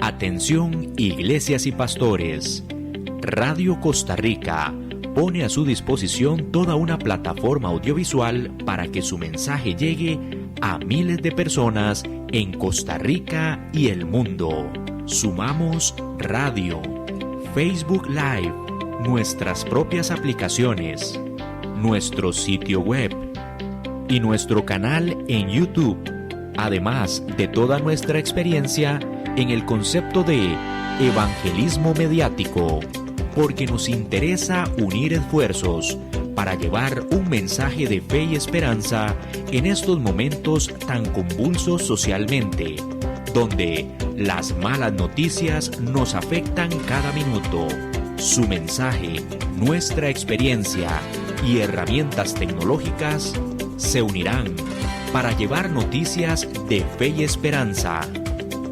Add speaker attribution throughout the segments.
Speaker 1: Atención, iglesias y pastores. Radio Costa Rica pone a su disposición toda una plataforma audiovisual para que su mensaje llegue a miles de personas en Costa Rica y el mundo. Sumamos radio, Facebook Live, nuestras propias aplicaciones, nuestro sitio web y nuestro canal en YouTube, además de toda nuestra experiencia en el concepto de evangelismo mediático, porque nos interesa unir esfuerzos para llevar un mensaje de fe y esperanza en estos momentos tan convulsos socialmente, donde las malas noticias nos afectan cada minuto. Su mensaje, nuestra experiencia y herramientas tecnológicas se unirán para llevar noticias de fe y esperanza.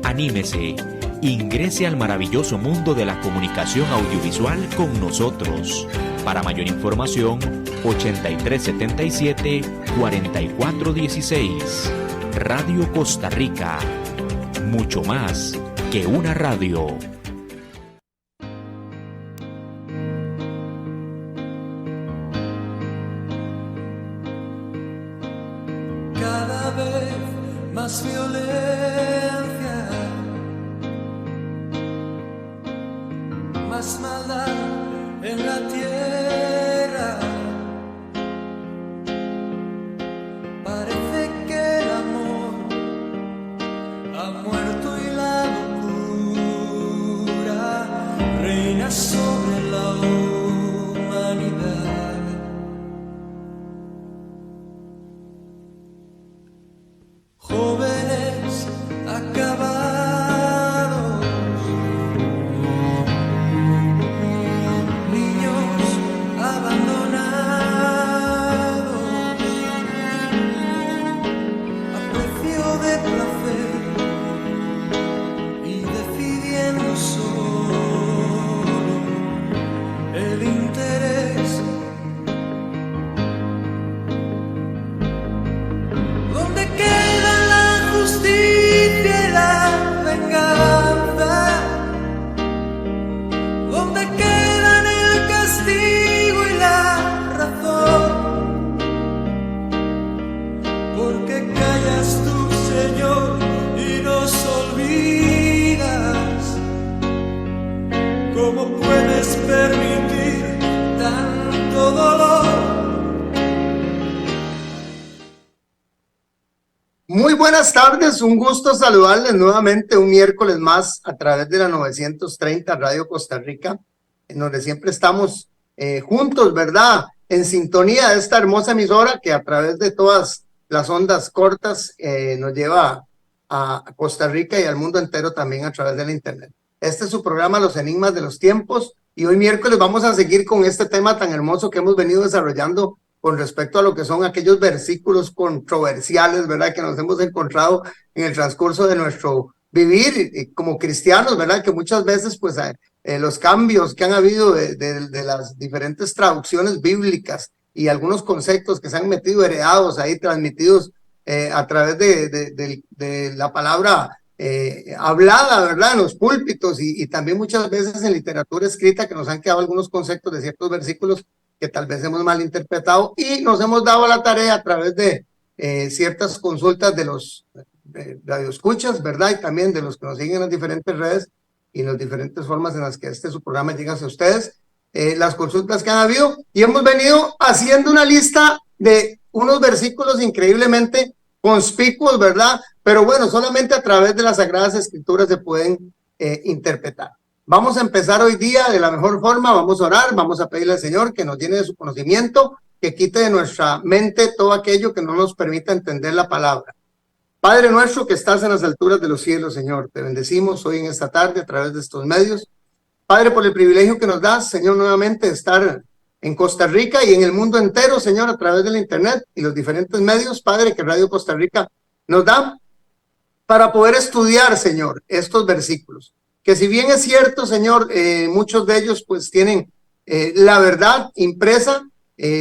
Speaker 1: Anímese, ingrese al maravilloso mundo de la comunicación audiovisual con nosotros. Para mayor información, 8377-4416. Radio Costa Rica. Mucho más que una radio.
Speaker 2: Cada vez más violencia, más maldad en la tierra. Parece que el amor ha muerto y la locura reina sobre la humanidad. Jóvenes acabados, niños abandonados, a precio de placer y decidiendo solo el interés. ¿Dónde queda la justicia y la venganza? ¿Dónde quedan el castigo y la razón? ¿Por qué callas tú, Señor, y nos olvidas? ¿Cómo puedes permitir tanto dolor?
Speaker 3: Muy buenas tardes, un gusto saludarles nuevamente un miércoles más a través de la 930 Radio Costa Rica, en donde siempre estamos juntos, ¿verdad? En sintonía de esta hermosa emisora que a través de todas las ondas cortas nos lleva a Costa Rica y al mundo entero también a través de la internet. Este es su programa Los Enigmas de los Tiempos y hoy miércoles vamos a seguir con este tema tan hermoso que hemos venido desarrollando con respecto a lo que son aquellos versículos controversiales, ¿verdad? Que nos hemos encontrado en el transcurso de nuestro vivir como cristianos, ¿verdad? Que muchas veces, pues, los cambios que han habido de las diferentes traducciones bíblicas y algunos conceptos que se han metido heredados ahí, transmitidos a través de la palabra hablada, ¿verdad? En los púlpitos y también muchas veces en literatura escrita que nos han quedado algunos conceptos de ciertos versículos que tal vez hemos malinterpretado y nos hemos dado la tarea a través de ciertas consultas de los radioescuchas, ¿verdad? Y también de los que nos siguen en las diferentes redes y en las diferentes formas en las que su programa llega hacia ustedes, las consultas que han habido y hemos venido haciendo una lista de unos versículos increíblemente conspicuos, ¿verdad? Pero bueno, solamente a través de las Sagradas Escrituras se pueden interpretar. Vamos a empezar hoy día de la mejor forma, vamos a orar, vamos a pedirle al Señor que nos llene de su conocimiento, que quite de nuestra mente todo aquello que no nos permita entender la palabra. Padre nuestro que estás en las alturas de los cielos, Señor, te bendecimos hoy en esta tarde a través de estos medios. Padre, por el privilegio que nos das, Señor, nuevamente de estar en Costa Rica y en el mundo entero, Señor, a través de la internet y los diferentes medios, Padre, que Radio Costa Rica nos da para poder estudiar, Señor, estos versículos. Que si bien es cierto, Señor, muchos de ellos pues tienen la verdad impresa,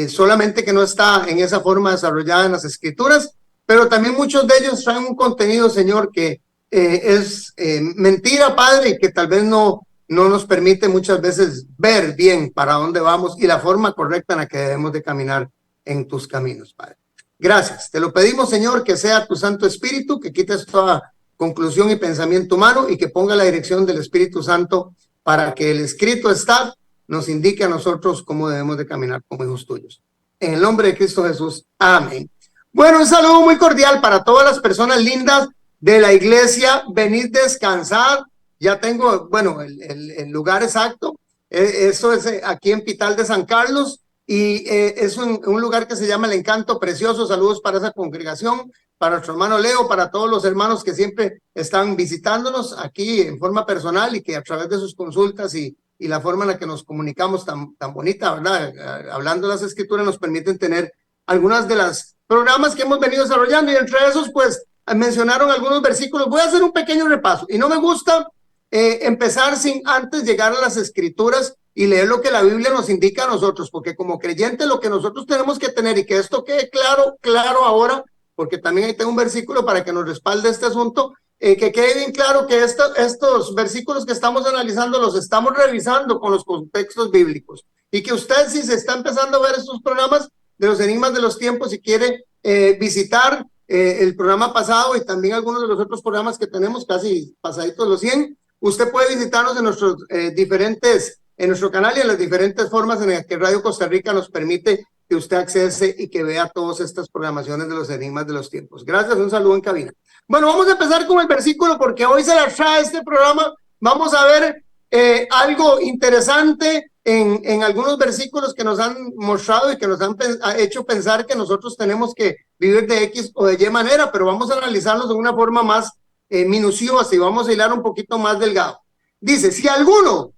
Speaker 3: solamente que no está en esa forma desarrollada en las Escrituras, pero también muchos de ellos traen un contenido, Señor, que es mentira, Padre, y que tal vez no nos permite muchas veces ver bien para dónde vamos y la forma correcta en la que debemos de caminar en tus caminos, Padre. Gracias. Te lo pedimos, Señor, que sea tu Santo Espíritu, que quites toda conclusión y pensamiento humano y que ponga la dirección del Espíritu Santo para que el escrito está nos indique a nosotros cómo debemos de caminar como hijos tuyos. En el nombre de Cristo Jesús. Amén. Bueno, un saludo muy cordial para todas las personas lindas de la iglesia. Venid descansar. Ya tengo, bueno, el lugar exacto. Eso es aquí en Pital de San Carlos y es un lugar que se llama El Encanto Precioso. Saludos para esa congregación, para nuestro hermano Leo, para todos los hermanos que siempre están visitándonos aquí en forma personal y que a través de sus consultas y la forma en la que nos comunicamos tan bonita, ¿verdad? Hablando de las escrituras nos permiten tener algunas de las programas que hemos venido desarrollando y entre esos pues mencionaron algunos versículos. Voy a hacer un pequeño repaso y no me gusta empezar sin antes llegar a las escrituras y leer lo que la Biblia nos indica a nosotros, porque como creyentes lo que nosotros tenemos que tener y que esto quede claro ahora, porque también ahí tengo un versículo para que nos respalde este asunto, que quede bien claro que estos versículos que estamos analizando los estamos revisando con los contextos bíblicos y que usted si se está empezando a ver estos programas de los enigmas de los tiempos y quiere visitar el programa pasado y también algunos de los otros programas que tenemos casi pasaditos los 100, usted puede visitarnos en nuestros en nuestro canal y en las diferentes formas en las que Radio Costa Rica nos permite que usted accese y que vea todas estas programaciones de los enigmas de los tiempos. Gracias, un saludo en cabina. Bueno, vamos a empezar con el versículo porque hoy se la trae este programa. Vamos a ver algo interesante en algunos versículos que nos han mostrado y que nos han hecho pensar que nosotros tenemos que vivir de X o de Y manera, pero vamos a analizarlos de una forma más minuciosa y vamos a hilar un poquito más delgado. Dice, si alguno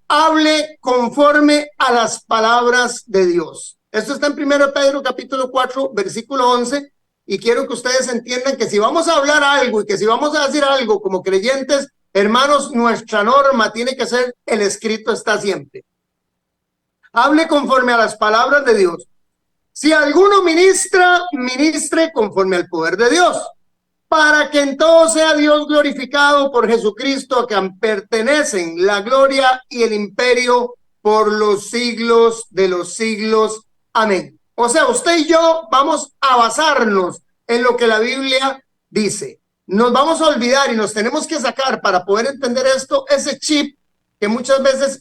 Speaker 3: hable conforme a las palabras de Dios. Esto está en 1 Pedro capítulo 4, versículo 11, y quiero que ustedes entiendan que si vamos a hablar algo y que si vamos a decir algo como creyentes, hermanos, nuestra norma tiene que ser el escrito está siempre. Hable conforme a las palabras de Dios. Si alguno ministre conforme al poder de Dios, para que en todo sea Dios glorificado por Jesucristo, a quien pertenecen la gloria y el imperio por los siglos de los siglos. Amén. O sea, usted y yo vamos a basarnos en lo que la Biblia dice. Nos vamos a olvidar y nos tenemos que sacar para poder entender esto, ese chip que muchas veces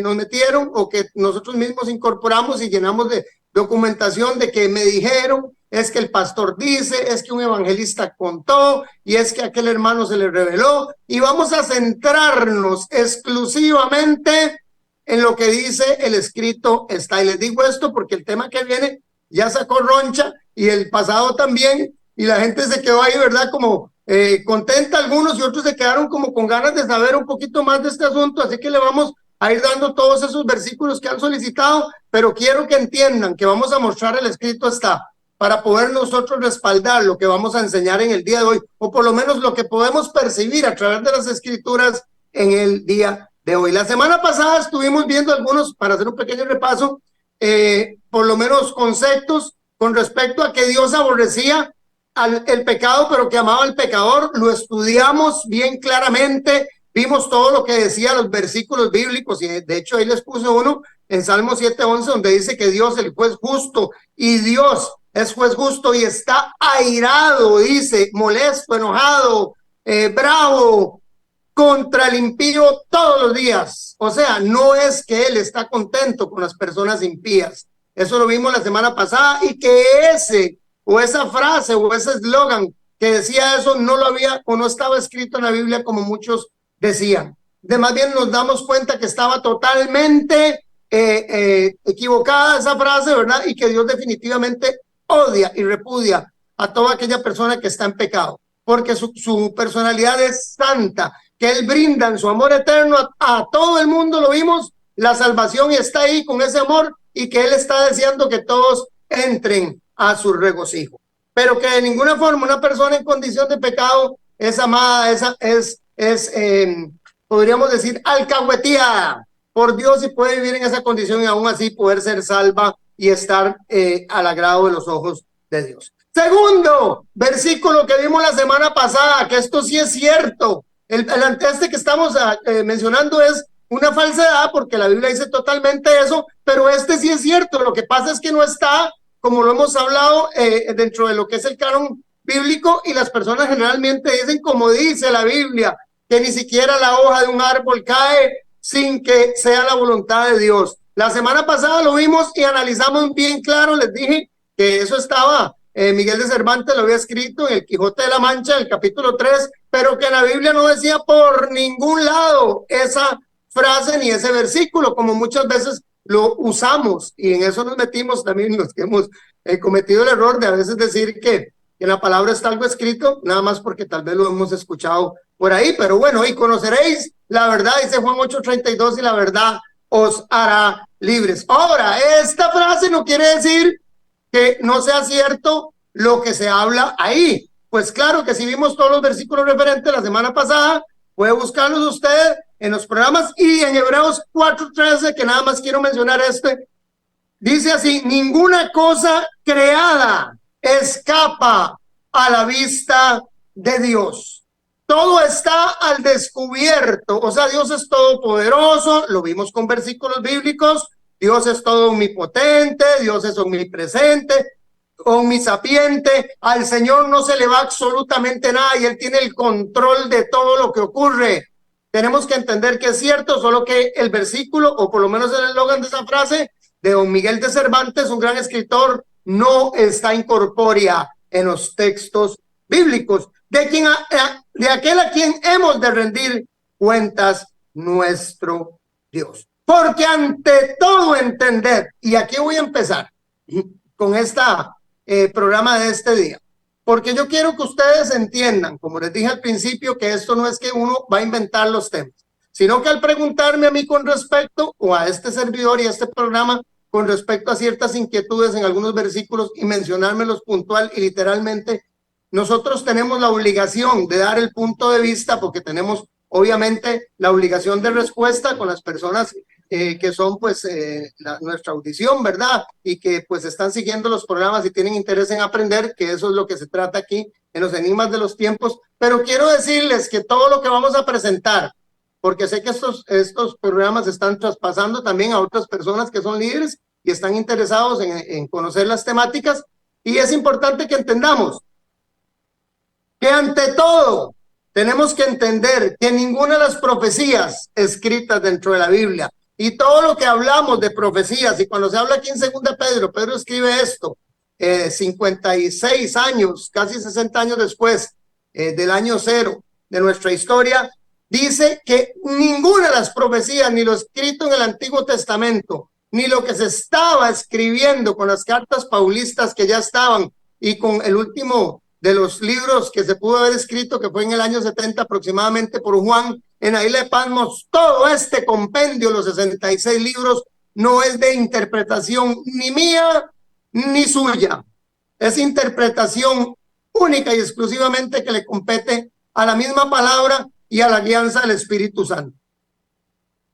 Speaker 3: nos metieron o que nosotros mismos incorporamos y llenamos de documentación de que me dijeron, es que el pastor dice, es que un evangelista contó y es que aquel hermano se le reveló y vamos a centrarnos exclusivamente en lo que dice el escrito está. Y les digo esto porque el tema que viene ya sacó roncha y el pasado también y la gente se quedó ahí, ¿verdad? Como contenta algunos y otros se quedaron como con ganas de saber un poquito más de este asunto, así que le vamos a ir dando todos esos versículos que han solicitado, pero quiero que entiendan que vamos a mostrar el escrito está para poder nosotros respaldar lo que vamos a enseñar en el día de hoy, o por lo menos lo que podemos percibir a través de las escrituras en el día de hoy. La semana pasada estuvimos viendo algunos, para hacer un pequeño repaso, por lo menos conceptos con respecto a que Dios aborrecía el pecado, pero que amaba al pecador. Lo estudiamos bien claramente, vimos todo lo que decía los versículos bíblicos, y de hecho ahí les puse uno en Salmo 7:11, donde dice que Dios es el juez justo, y Dios es juez justo y está airado, dice, molesto, enojado, bravo contra el impío todos los días. O sea, no es que él está contento con las personas impías. Eso lo vimos la semana pasada, y que esa frase o ese eslogan que decía eso no lo había o no estaba escrito en la Biblia como muchos decían. De más bien nos damos cuenta que estaba totalmente equivocada esa frase, ¿verdad? Y que Dios definitivamente odia y repudia a toda aquella persona que está en pecado, porque su personalidad es santa, que Él brinda en su amor eterno a todo el mundo, lo vimos, la salvación, y está ahí con ese amor, y que Él está deseando que todos entren a su regocijo, pero que de ninguna forma una persona en condición de pecado es amada, podríamos decir, alcahueteada por Dios, y puede vivir en esa condición y aún así poder ser salva y estar al agrado de los ojos de Dios. Segundo versículo que vimos la semana pasada, que esto sí es cierto. El antecedente que estamos mencionando es una falsedad, porque la Biblia dice totalmente eso, pero este sí es cierto. Lo que pasa es que no está, como lo hemos hablado, dentro de lo que es el canon bíblico, y las personas generalmente dicen como dice la Biblia, que ni siquiera la hoja de un árbol cae sin que sea la voluntad de Dios. La semana pasada lo vimos y analizamos bien claro. Les dije que eso estaba, Miguel de Cervantes lo había escrito en el Quijote de la Mancha, el capítulo 3, pero que la Biblia no decía por ningún lado esa frase ni ese versículo, como muchas veces lo usamos, y en eso nos metimos también los que hemos cometido el error de a veces decir que en la palabra está algo escrito, nada más porque tal vez lo hemos escuchado por ahí. Pero bueno, y conoceréis la verdad, dice Juan 8:32, y la verdad os hará libres. Ahora, esta frase no quiere decir que no sea cierto lo que se habla ahí. Pues claro que si vimos todos los versículos referentes la semana pasada, puede buscarlos usted en los programas, y en Hebreos 4:13, que nada más quiero mencionar dice así: ninguna cosa creada escapa a la vista de Dios. Todo está al descubierto. O sea, Dios es todopoderoso, lo vimos con versículos bíblicos. Dios es todo omnipotente, Dios es omnipresente, omnisapiente. Al Señor no se le va absolutamente nada, y Él tiene el control de todo lo que ocurre. Tenemos que entender que es cierto, solo que el versículo, o por lo menos el eslogan de esa frase, de don Miguel de Cervantes, un gran escritor, no está incorpórea en los textos bíblicos, de aquel a quien hemos de rendir cuentas, nuestro Dios. Porque ante todo entender, y aquí voy a empezar con programa de este día, porque yo quiero que ustedes entiendan, como les dije al principio, que esto no es que uno va a inventar los temas, sino que al preguntarme a mí con respecto, o a este servidor y a este programa, con respecto a ciertas inquietudes en algunos versículos, y mencionármelos puntual y literalmente, nosotros tenemos la obligación de dar el punto de vista, porque tenemos obviamente la obligación de respuesta con las personas que son pues nuestra audición, ¿verdad? Y que pues están siguiendo los programas y tienen interés en aprender, que eso es lo que se trata aquí en los enigmas de los tiempos. Pero quiero decirles que todo lo que vamos a presentar, porque sé que estos programas están traspasando también a otras personas que son líderes y están interesados en conocer las temáticas, y es importante que entendamos que ante todo tenemos que entender que ninguna de las profecías escritas dentro de la Biblia, y todo lo que hablamos de profecías, y cuando se habla aquí en 2 Pedro, Pedro escribe esto 56 años, casi 60 años después del año cero de nuestra historia, dice que ninguna de las profecías, ni lo escrito en el Antiguo Testamento, ni lo que se estaba escribiendo con las cartas paulistas que ya estaban, y con el último de los libros que se pudo haber escrito, que fue en el año 70 aproximadamente por Juan, en la isla de Patmos, todo este compendio, los 66 libros, no es de interpretación ni mía ni suya. Es interpretación única y exclusivamente que le compete a la misma palabra y a la guianza del Espíritu Santo.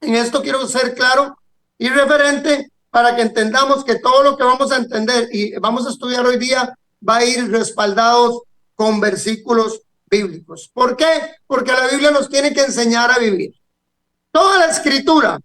Speaker 3: En esto quiero ser claro y referente para que entendamos que todo lo que vamos a entender y vamos a estudiar hoy día va a ir respaldados con versículos bíblicos. ¿Por qué? Porque la Biblia nos tiene que enseñar a vivir. Toda la escritura,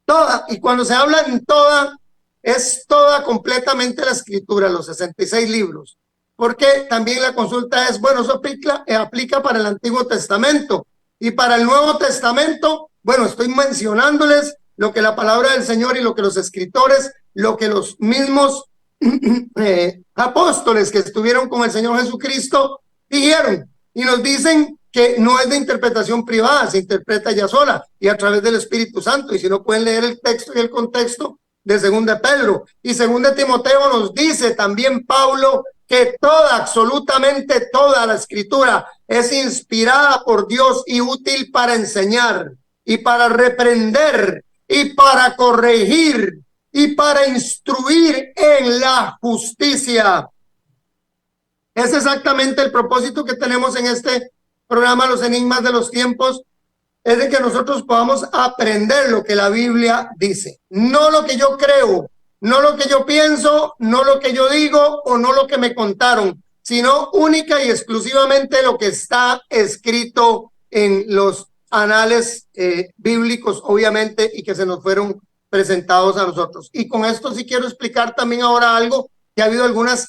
Speaker 3: toda, y cuando se habla en toda, es toda completamente la escritura, los 66 libros. Porque también la consulta es, bueno, eso aplica para el Antiguo Testamento, y para el Nuevo Testamento, bueno, estoy mencionándoles lo que la palabra del Señor y lo que los escritores, lo que los mismos apóstoles que estuvieron con el Señor Jesucristo dijeron, y nos dicen que no es de interpretación privada, se interpreta ya sola y a través del Espíritu Santo. Y si no, pueden leer el texto y el contexto de 2 Pedro y 2 Timoteo. Nos dice también Pablo que absolutamente toda la escritura es inspirada por Dios y útil para enseñar y para reprender y para corregir y para instruir en la justicia. Es exactamente el propósito que tenemos en este programa, Los Enigmas de los Tiempos, es de que nosotros podamos aprender lo que la Biblia dice, no lo que yo creo, no lo que yo pienso, no lo que yo digo o no lo que me contaron, sino única y exclusivamente lo que está escrito en los anales bíblicos, obviamente, y que se nos fueron presentados a nosotros. Y con esto sí quiero explicar también ahora algo, que ha habido algunas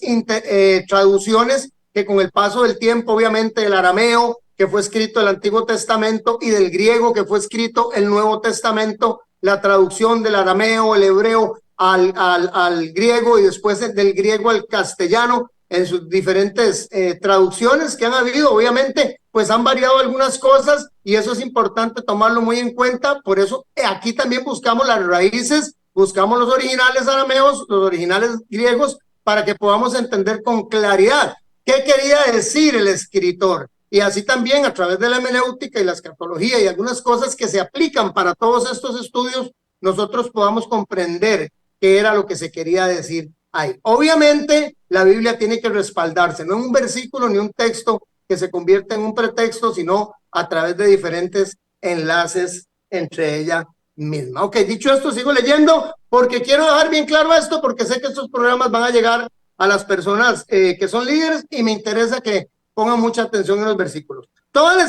Speaker 3: traducciones que con el paso del tiempo, obviamente, del arameo, que fue escrito el Antiguo Testamento, y del griego, que fue escrito el Nuevo Testamento, la traducción del arameo, el hebreo al griego, y después del griego al castellano, en sus diferentes traducciones que han habido, obviamente, pues han variado algunas cosas, y eso es importante tomarlo muy en cuenta. Por eso aquí también buscamos las raíces, buscamos los originales arameos, los originales griegos, para que podamos entender con claridad qué quería decir el escritor. Y así también a través de la hermenéutica y la escatología y algunas cosas que se aplican para todos estos estudios, nosotros podamos comprender qué era lo que se quería decir ahí. Obviamente la Biblia tiene que respaldarse, no en un versículo ni un texto que se convierta en un pretexto, sino a través de diferentes enlaces entre ella misma. Ok, dicho esto, sigo leyendo porque quiero dejar bien claro esto, porque sé que estos programas van a llegar a las personas que son líderes, y me interesa que pongan mucha atención en los versículos. Toda la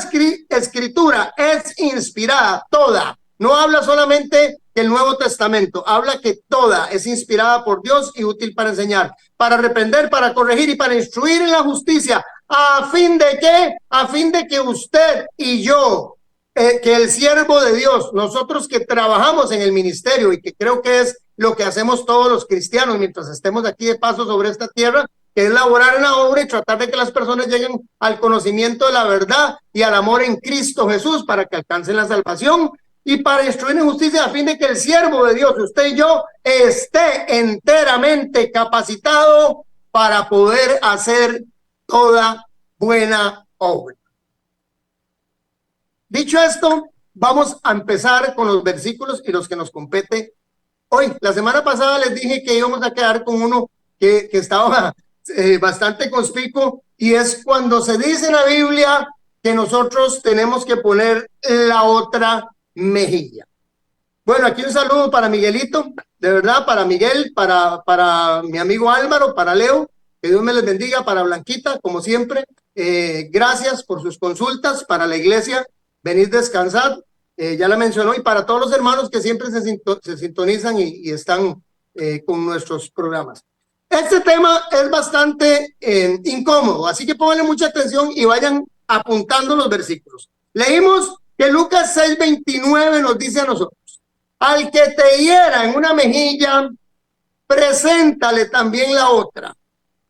Speaker 3: escritura es inspirada, toda. No habla solamente del Nuevo Testamento, habla que toda es inspirada por Dios y útil para enseñar, para reprender, para corregir y para instruir en la justicia. ¿A fin de qué? A fin de que usted y yo, que el siervo de Dios, nosotros que trabajamos en el ministerio, y que creo que es lo que hacemos todos los cristianos mientras estemos aquí de paso sobre esta tierra, que es laborar en la obra y tratar de que las personas lleguen al conocimiento de la verdad y al amor en Cristo Jesús, para que alcancen la salvación, y para instruir en justicia, a fin de que el siervo de Dios, usted y yo, esté enteramente capacitado para poder hacer toda buena obra. Dicho esto, vamos a empezar con los versículos y los que nos compete hoy. La semana pasada les dije que íbamos a quedar con uno que estaba bastante conspicuo, y es cuando se dice en la Biblia que nosotros tenemos que poner la otra mejilla. Bueno, aquí un saludo para Miguelito, de verdad, para Miguel, para mi amigo Álvaro, para Leo, que Dios me les bendiga, para Blanquita, como siempre, gracias por sus consultas, para la iglesia, venid descansad, ya la mencionó, y para todos los hermanos que siempre se sintonizan y están con nuestros programas. Este tema es bastante incómodo, así que pónganle mucha atención y vayan apuntando los versículos. Leímos que Lucas 6:29 nos dice a nosotros: al que te hiera en una mejilla, preséntale también la otra,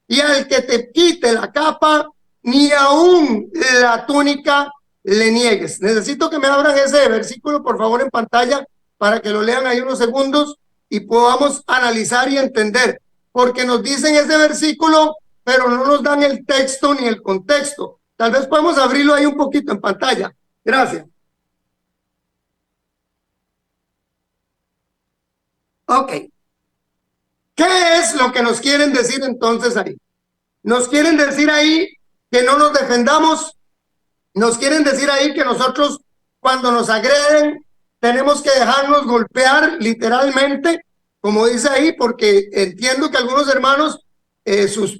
Speaker 3: y al que te quite la capa, ni aún la túnica le niegues. Necesito que me abran ese versículo, por favor, en pantalla, para que lo lean ahí unos segundos y podamos analizar y entender, porque nos dicen ese versículo, pero no nos dan el texto ni el contexto. Tal vez podemos abrirlo ahí un poquito en pantalla. Gracias. Ok. ¿Qué es lo que nos quieren decir entonces ahí? Nos quieren decir ahí que no nos defendamos. Nos quieren decir ahí que nosotros, cuando nos agreden, tenemos que dejarnos golpear literalmente, como dice ahí, porque entiendo que algunos hermanos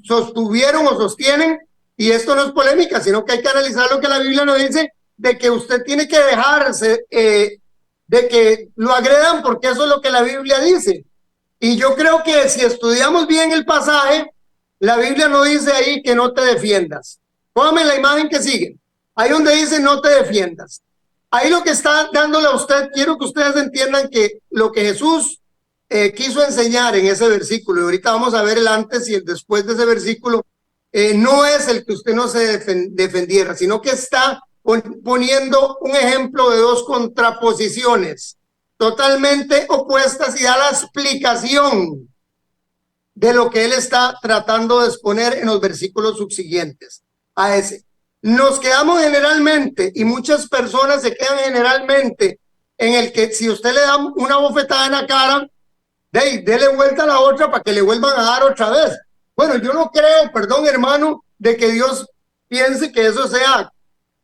Speaker 3: sostuvieron o sostienen, y esto no es polémica, sino que hay que analizar lo que la Biblia nos dice, de que usted tiene que dejarse de que lo agredan, porque eso es lo que la Biblia dice. Y yo creo que si estudiamos bien el pasaje, la Biblia no dice ahí que no te defiendas. Póngame la imagen que sigue. Ahí donde dice no te defiendas. Ahí lo que está dándole a usted, quiero que ustedes entiendan que lo que Jesús quiso enseñar en ese versículo, y ahorita vamos a ver el antes y el después de ese versículo, no es el que usted no se defendiera, sino que está poniendo un ejemplo de dos contraposiciones totalmente opuestas, y da la explicación de lo que él está tratando de exponer en los versículos subsiguientes a ese. Nos quedamos generalmente, y muchas personas se quedan generalmente en el que si usted le da una bofetada en la cara, dele vuelta a la otra para que le vuelvan a dar otra vez. Bueno, yo no creo, perdón hermano, de que Dios piense que eso sea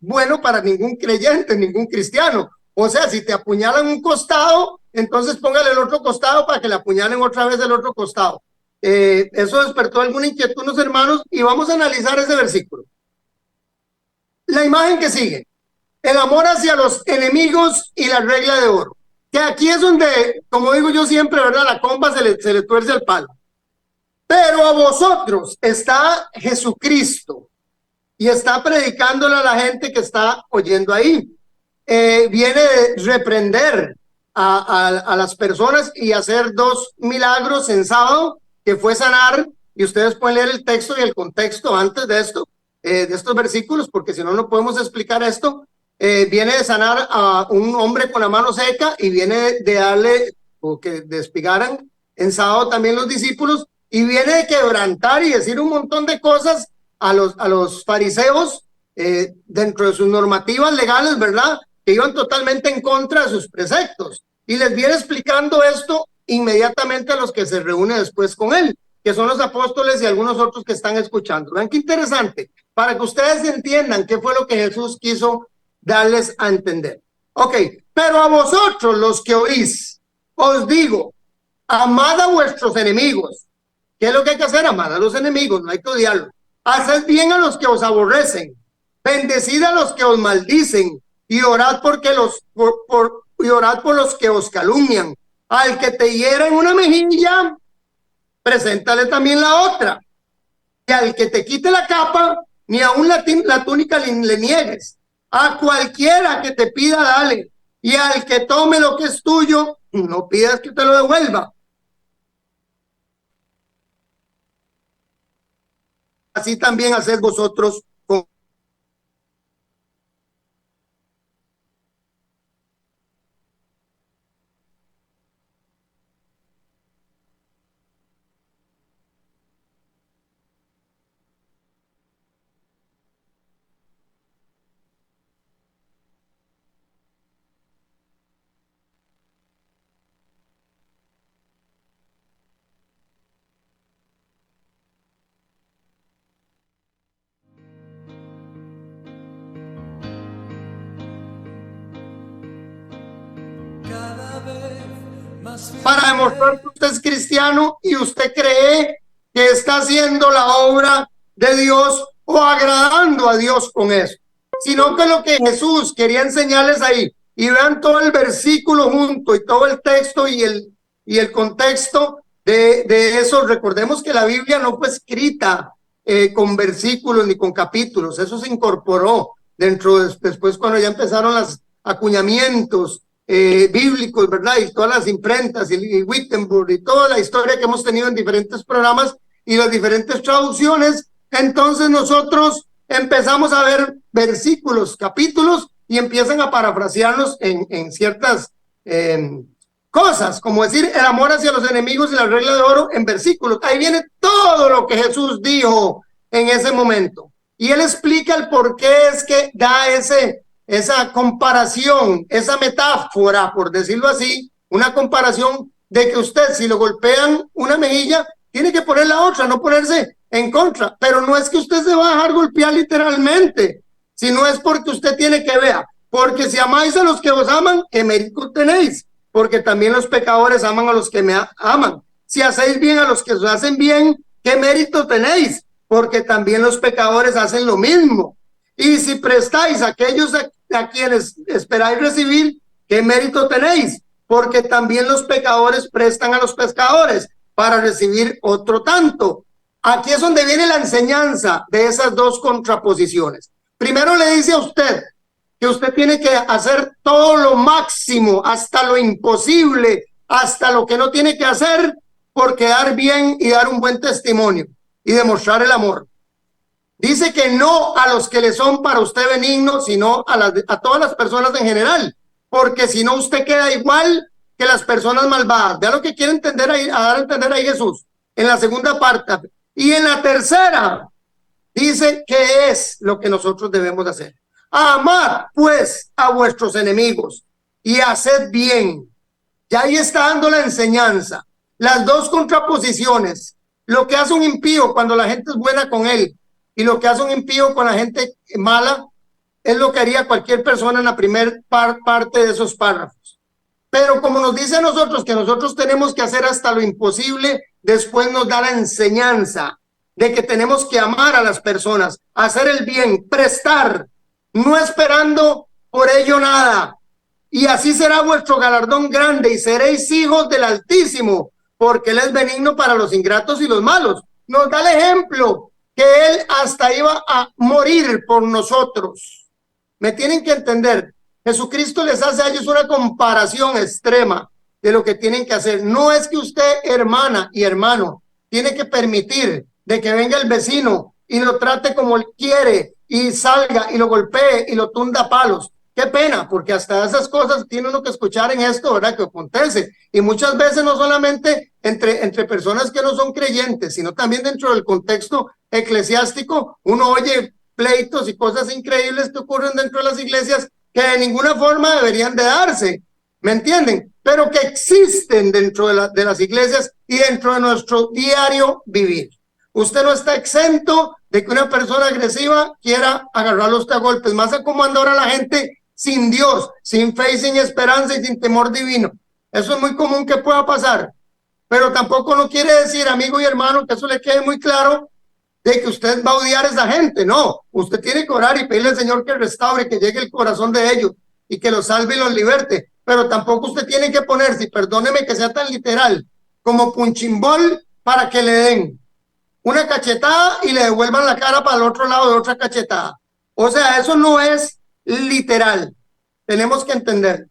Speaker 3: bueno para ningún creyente, ningún cristiano. O sea, si te apuñalan un costado, entonces póngale el otro costado para que le apuñalen otra vez el otro costado. Eso despertó alguna inquietud en los hermanos y vamos a analizar ese versículo. La imagen que sigue, el amor hacia los enemigos y la regla de oro. Que aquí es donde, como digo yo siempre, ¿verdad? La comba se le tuerce el palo. Pero a vosotros está Jesucristo y está predicándole a la gente que está oyendo ahí. Viene de reprender a las personas y hacer 2 milagros en sábado, que fue sanar, y ustedes pueden leer el texto y el contexto antes de esto, de estos versículos, porque si no, no podemos explicar esto. Viene de sanar a un hombre con la mano seca y viene de darle, o que despigaran en sábado también los discípulos, y viene de quebrantar y decir un montón de cosas a los fariseos dentro de sus normativas legales, ¿verdad? Que iban totalmente en contra de sus preceptos. Y les viene explicando esto inmediatamente a los que se reúnen después con él, que son los apóstoles y algunos otros que están escuchando. Vean qué interesante, para que ustedes entiendan qué fue lo que Jesús quiso darles a entender. Ok, pero a vosotros los que oís, os digo, amad a vuestros enemigos. ¿Qué es lo que hay que hacer? Amad a los enemigos, no hay que odiarlos. Haced bien a los que os aborrecen, bendecid a los que os maldicen, y orad y orad por los que os calumnian. Al que te hiera en una mejilla, preséntale también la otra. Y al que te quite la capa, ni aun la túnica le niegues. A cualquiera que te pida, dale. Y al que tome lo que es tuyo, no pidas que te lo devuelva. Así también haced vosotros con... Para demostrar que usted es cristiano y usted cree que está haciendo la obra de Dios o agradando a Dios con eso, sino que lo que Jesús quería enseñarles ahí, y vean todo el versículo junto y todo el texto y el contexto de eso. Recordemos que la Biblia no fue escrita con versículos ni con capítulos, eso se incorporó después cuando ya empezaron los acuñamientos bíblicos, ¿verdad? Y todas las imprentas y Wittenberg y toda la historia que hemos tenido en diferentes programas y las diferentes traducciones. Entonces nosotros empezamos a ver versículos, capítulos, y empiezan a parafrasearlos en ciertas cosas, como decir el amor hacia los enemigos y la regla de oro en versículos. Ahí viene todo lo que Jesús dijo en ese momento. Y él explica el por qué es que da esa comparación, esa metáfora, por decirlo así, una comparación de que usted, si lo golpean una mejilla, tiene que poner la otra, no ponerse en contra. Pero no es que usted se va a dejar golpear literalmente, sino es porque usted tiene que ver, porque si amáis a los que os aman, ¿qué mérito tenéis? Porque también los pecadores aman a los que me aman. Si hacéis bien a los que os hacen bien, ¿qué mérito tenéis? Porque también los pecadores hacen lo mismo. Y si prestáis a aquellos a quienes esperáis recibir, ¿qué mérito tenéis? Porque también los pecadores prestan a los pescadores para recibir otro tanto. Aquí es donde viene la enseñanza de esas dos contraposiciones. Primero le dice a usted que usted tiene que hacer todo lo máximo, hasta lo imposible, hasta lo que no tiene que hacer, por quedar bien y dar un buen testimonio y demostrar el amor. Dice que no a los que le son para usted benignos, sino a todas las personas en general, porque si no usted queda igual que las personas malvadas. Vea lo que quiere entender ahí, a dar a entender ahí Jesús en la segunda parte. Y en la tercera dice que es lo que nosotros debemos hacer. Amad pues a vuestros enemigos y haced bien. Ya ahí está dando la enseñanza. Las dos contraposiciones. Lo que hace un impío cuando la gente es buena con él y lo que hace un impío con la gente mala es lo que haría cualquier persona en la primera parte de esos párrafos. Pero como nos dice a nosotros que nosotros tenemos que hacer hasta lo imposible, después nos da la enseñanza de que tenemos que amar a las personas, hacer el bien, prestar, no esperando por ello nada. Y así será vuestro galardón grande y seréis hijos del Altísimo, porque Él es benigno para los ingratos y los malos. Nos da el ejemplo que Él hasta iba a morir por nosotros. Me tienen que entender. Jesucristo les hace a ellos una comparación extrema de lo que tienen que hacer. No es que usted, hermana y hermano, tiene que permitir de que venga el vecino y lo trate como él quiere y salga y lo golpee y lo tunda a palos. Qué pena, porque hasta esas cosas tiene uno que escuchar en esto, ¿verdad? Que acontece. Y muchas veces no solamente entre personas que no son creyentes, sino también dentro del contexto eclesiástico, uno oye pleitos y cosas increíbles que ocurren dentro de las iglesias que de ninguna forma deberían de darse, ¿me entienden? Pero que existen dentro de las iglesias y dentro de nuestro diario vivir. Usted no está exento de que una persona agresiva quiera agarrarlo a usted a golpes, más a cómo anda ahora la gente sin Dios, sin fe y sin esperanza y sin temor divino. Eso es muy común que pueda pasar, pero tampoco no quiere decir, amigo y hermano, que eso le quede muy claro, de que usted va a odiar a esa gente. No, usted tiene que orar y pedirle al Señor que restaure, que llegue el corazón de ellos y que los salve y los liberte, pero tampoco usted tiene que ponerse, y perdóneme que sea tan literal, como punchimbol para que le den una cachetada y le devuelvan la cara para el otro lado de otra cachetada. O sea, eso no es literal. Tenemos que entender.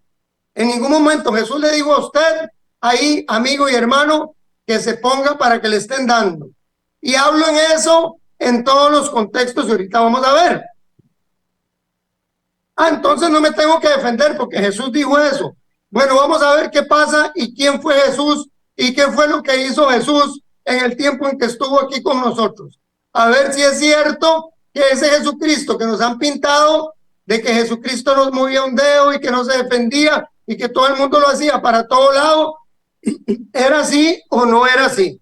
Speaker 3: En ningún momento Jesús le dijo a usted, ahí, amigo y hermano, que se ponga para que le estén dando. Y hablo en eso en todos los contextos y ahorita vamos a ver. Entonces no me tengo que defender porque Jesús dijo eso. Bueno, vamos a ver qué pasa y quién fue Jesús y qué fue lo que hizo Jesús en el tiempo en que estuvo aquí con nosotros. A ver si es cierto que ese Jesucristo que nos han pintado de que Jesucristo nos movía un dedo y que no se defendía y que todo el mundo lo hacía para todo lado, ¿era así o no era así?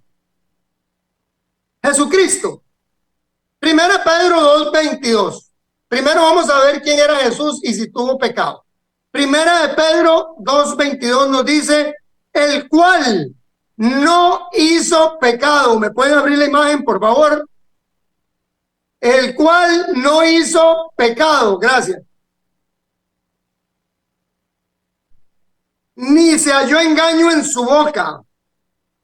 Speaker 3: Jesucristo. Primera Pedro 2:22. Primero vamos a ver quién era Jesús y si tuvo pecado. Primera de Pedro 2:22 nos dice, el cual no hizo pecado. ¿Me pueden abrir la imagen, por favor? El cual no hizo pecado. Gracias. Ni se halló engaño en su boca.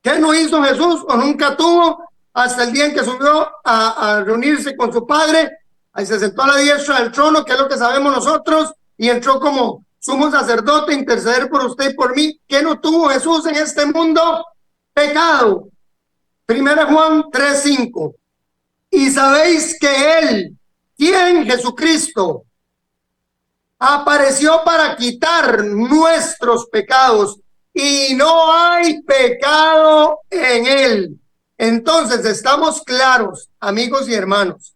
Speaker 3: ¿Qué no hizo Jesús o nunca tuvo? Hasta el día en que subió a reunirse con su Padre, ahí se sentó a la diestra del trono, que es lo que sabemos nosotros, y entró como sumo sacerdote a interceder por usted y por mí. ¿Qué no tuvo Jesús en este mundo? Pecado. Primera Juan 3:5. Y sabéis que Él, ¿quién? Jesucristo, apareció para quitar nuestros pecados y no hay pecado en Él. Entonces estamos claros, amigos y hermanos,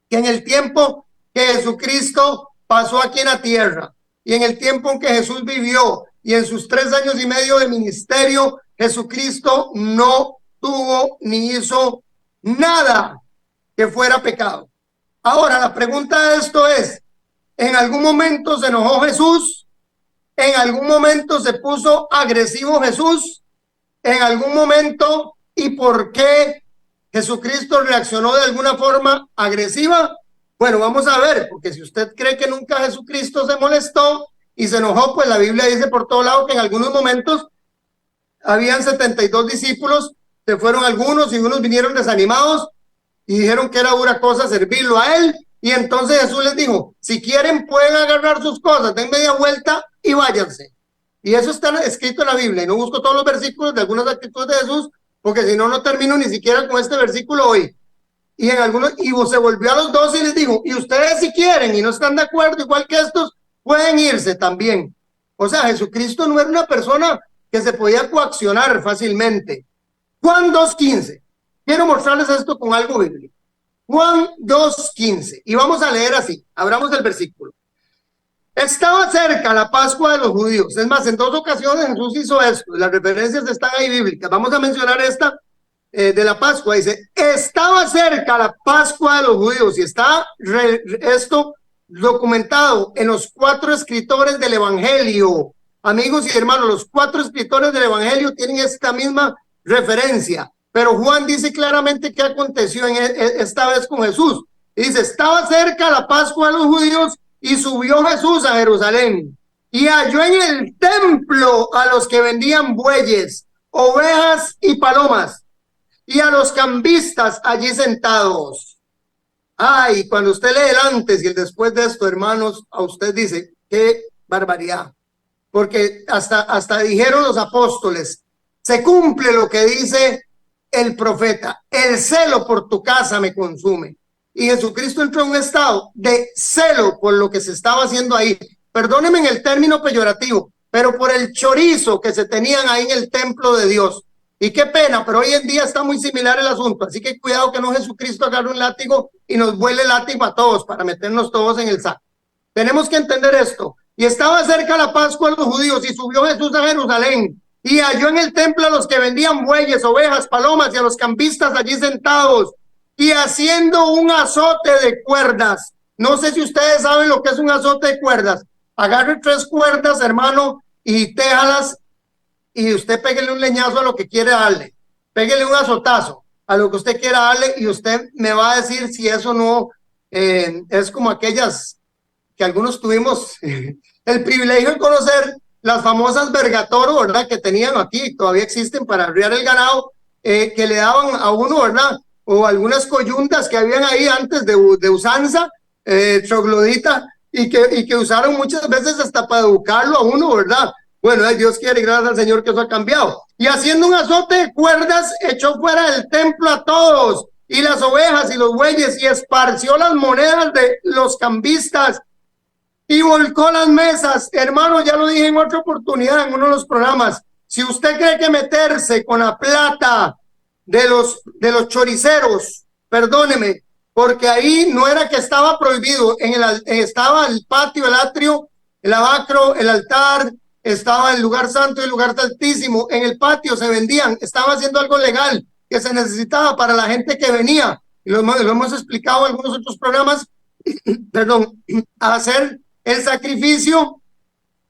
Speaker 3: que en el tiempo que Jesucristo pasó aquí en la tierra y en el tiempo en que Jesús vivió y en sus 3 años y medio de ministerio, Jesucristo no tuvo ni hizo nada que fuera pecado. Ahora, la pregunta de esto es, ¿en algún momento se enojó Jesús? ¿En algún momento se puso agresivo Jesús? ¿En algún momento? ¿Y por qué Jesucristo reaccionó de alguna forma agresiva? Bueno, vamos a ver, porque si usted cree que nunca Jesucristo se molestó y se enojó, pues la Biblia dice por todo lado que en algunos momentos habían 72 discípulos, se fueron algunos y unos vinieron desanimados y dijeron que era dura cosa servirlo a él. Y entonces Jesús les dijo, si quieren pueden agarrar sus cosas, den media vuelta y váyanse. Y eso está escrito en la Biblia. Y no busco todos los versículos de algunas actitudes de Jesús, porque si no, no termino ni siquiera con este versículo hoy. Y en algunos, y se volvió a los 12 y les dijo, y ustedes si quieren y no están de acuerdo, igual que estos, pueden irse también. O sea, Jesucristo no era una persona que se podía coaccionar fácilmente. Juan 2:15. Quiero mostrarles esto con algo bíblico. Juan 2:15. Y vamos a leer así. Abramos el versículo. Estaba cerca la Pascua de los judíos. Es más, en 2 ocasiones Jesús hizo esto. Las referencias están ahí bíblicas. Vamos a mencionar esta de la Pascua. Dice, estaba cerca la Pascua de los judíos. Y está esto documentado en los 4 escritores del Evangelio. Amigos y hermanos, los 4 escritores del Evangelio tienen esta misma referencia, pero Juan dice claramente qué aconteció esta vez con Jesús. Dice, estaba cerca la Pascua de los judíos y subió Jesús a Jerusalén y halló en el templo a los que vendían bueyes, ovejas y palomas, y a los cambistas allí sentados. Ay, cuando usted lee el antes y el después de esto, hermanos, a usted dice, qué barbaridad. Porque hasta dijeron los apóstoles, se cumple lo que dice el profeta, el celo por tu casa me consume. Y Jesucristo entró en un estado de celo por lo que se estaba haciendo ahí. Perdónenme en el término peyorativo, pero por el chorizo que se tenían ahí en el templo de Dios. Y qué pena, pero hoy en día está muy similar el asunto. Así que cuidado que no Jesucristo agarre un látigo y nos vuele el látigo a todos para meternos todos en el saco. Tenemos que entender esto. Y estaba cerca la Pascua de los judíos y subió Jesús a Jerusalén y halló en el templo a los que vendían bueyes, ovejas, palomas y a los cambistas allí sentados y haciendo un azote de cuerdas. No sé si ustedes saben lo que es un azote de cuerdas. Agarre 3 cuerdas, hermano, y téjalas y usted péguele un leñazo a lo que quiere darle. Péguele un azotazo a lo que usted quiera darle y usted me va a decir si eso no es como aquellas que algunos tuvimos el privilegio de conocer, las famosas Vergatoro, ¿verdad? Que tenían aquí, todavía existen para arriar el ganado, que le daban a uno, ¿verdad? O algunas coyuntas que habían ahí antes de usanza, troglodita, y que usaron muchas veces hasta para educarlo a uno, ¿verdad? Bueno, Dios quiere, gracias al Señor que eso ha cambiado. Y haciendo un azote de cuerdas, echó fuera del templo a todos, y las ovejas y los bueyes, y esparció las monedas de los cambistas, y volcó las mesas. Hermano, ya lo dije en otra oportunidad en uno de los programas, si usted cree que meterse con la plata de los choriceros, perdóneme, porque ahí no era que estaba prohibido, estaba el patio, el atrio, el abacro, el altar, estaba el lugar santo y el lugar altísimo, en el patio se vendían, estaba haciendo algo legal que se necesitaba para la gente que venía, y lo hemos explicado en algunos otros programas, perdón, a hacer el sacrificio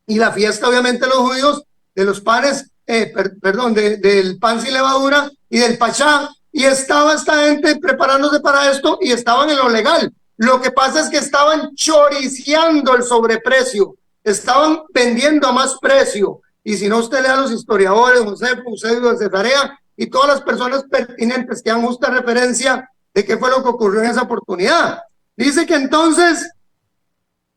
Speaker 3: y la fiesta, obviamente, de los judíos, de los panes, del pan sin levadura y del pachá, y estaba esta gente preparándose para esto y estaban en lo legal. Lo que pasa es que estaban choriceando el sobreprecio, estaban vendiendo a más precio, y si no, usted lea a los historiadores, Eusebio de Cesarea y todas las personas pertinentes que han justa referencia de qué fue lo que ocurrió en esa oportunidad. Dice que entonces,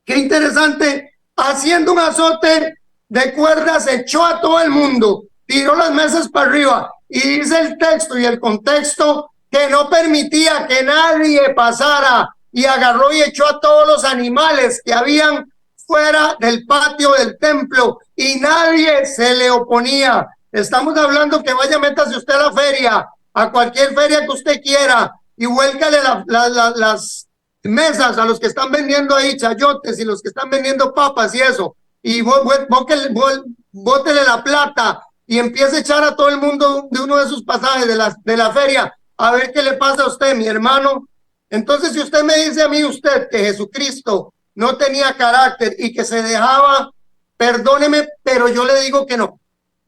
Speaker 3: qué interesante, haciendo un azote de cuerdas, echó a todo el mundo, tiró las mesas para arriba, y dice el texto y el contexto que no permitía que nadie pasara, y agarró y echó a todos los animales que habían fuera del patio del templo, y nadie se le oponía. Estamos hablando que vaya, métase usted a la feria, a cualquier feria que usted quiera, y vuélcale las mesas a los que están vendiendo ahí chayotes y los que están vendiendo papas y eso, y bótele la plata y empiece a echar a todo el mundo de uno de sus pasajes de la feria, a ver qué le pasa a usted, mi hermano. Entonces, si usted me dice a mí, usted, que Jesucristo no tenía carácter y que se dejaba, perdóneme, pero yo le digo que no,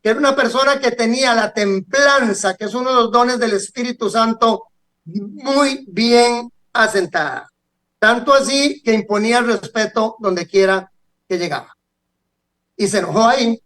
Speaker 3: que era una persona que tenía la templanza, que es uno de los dones del Espíritu Santo, muy bien asentada. Tanto así que imponía el respeto donde quiera que llegaba. Y se enojó ahí.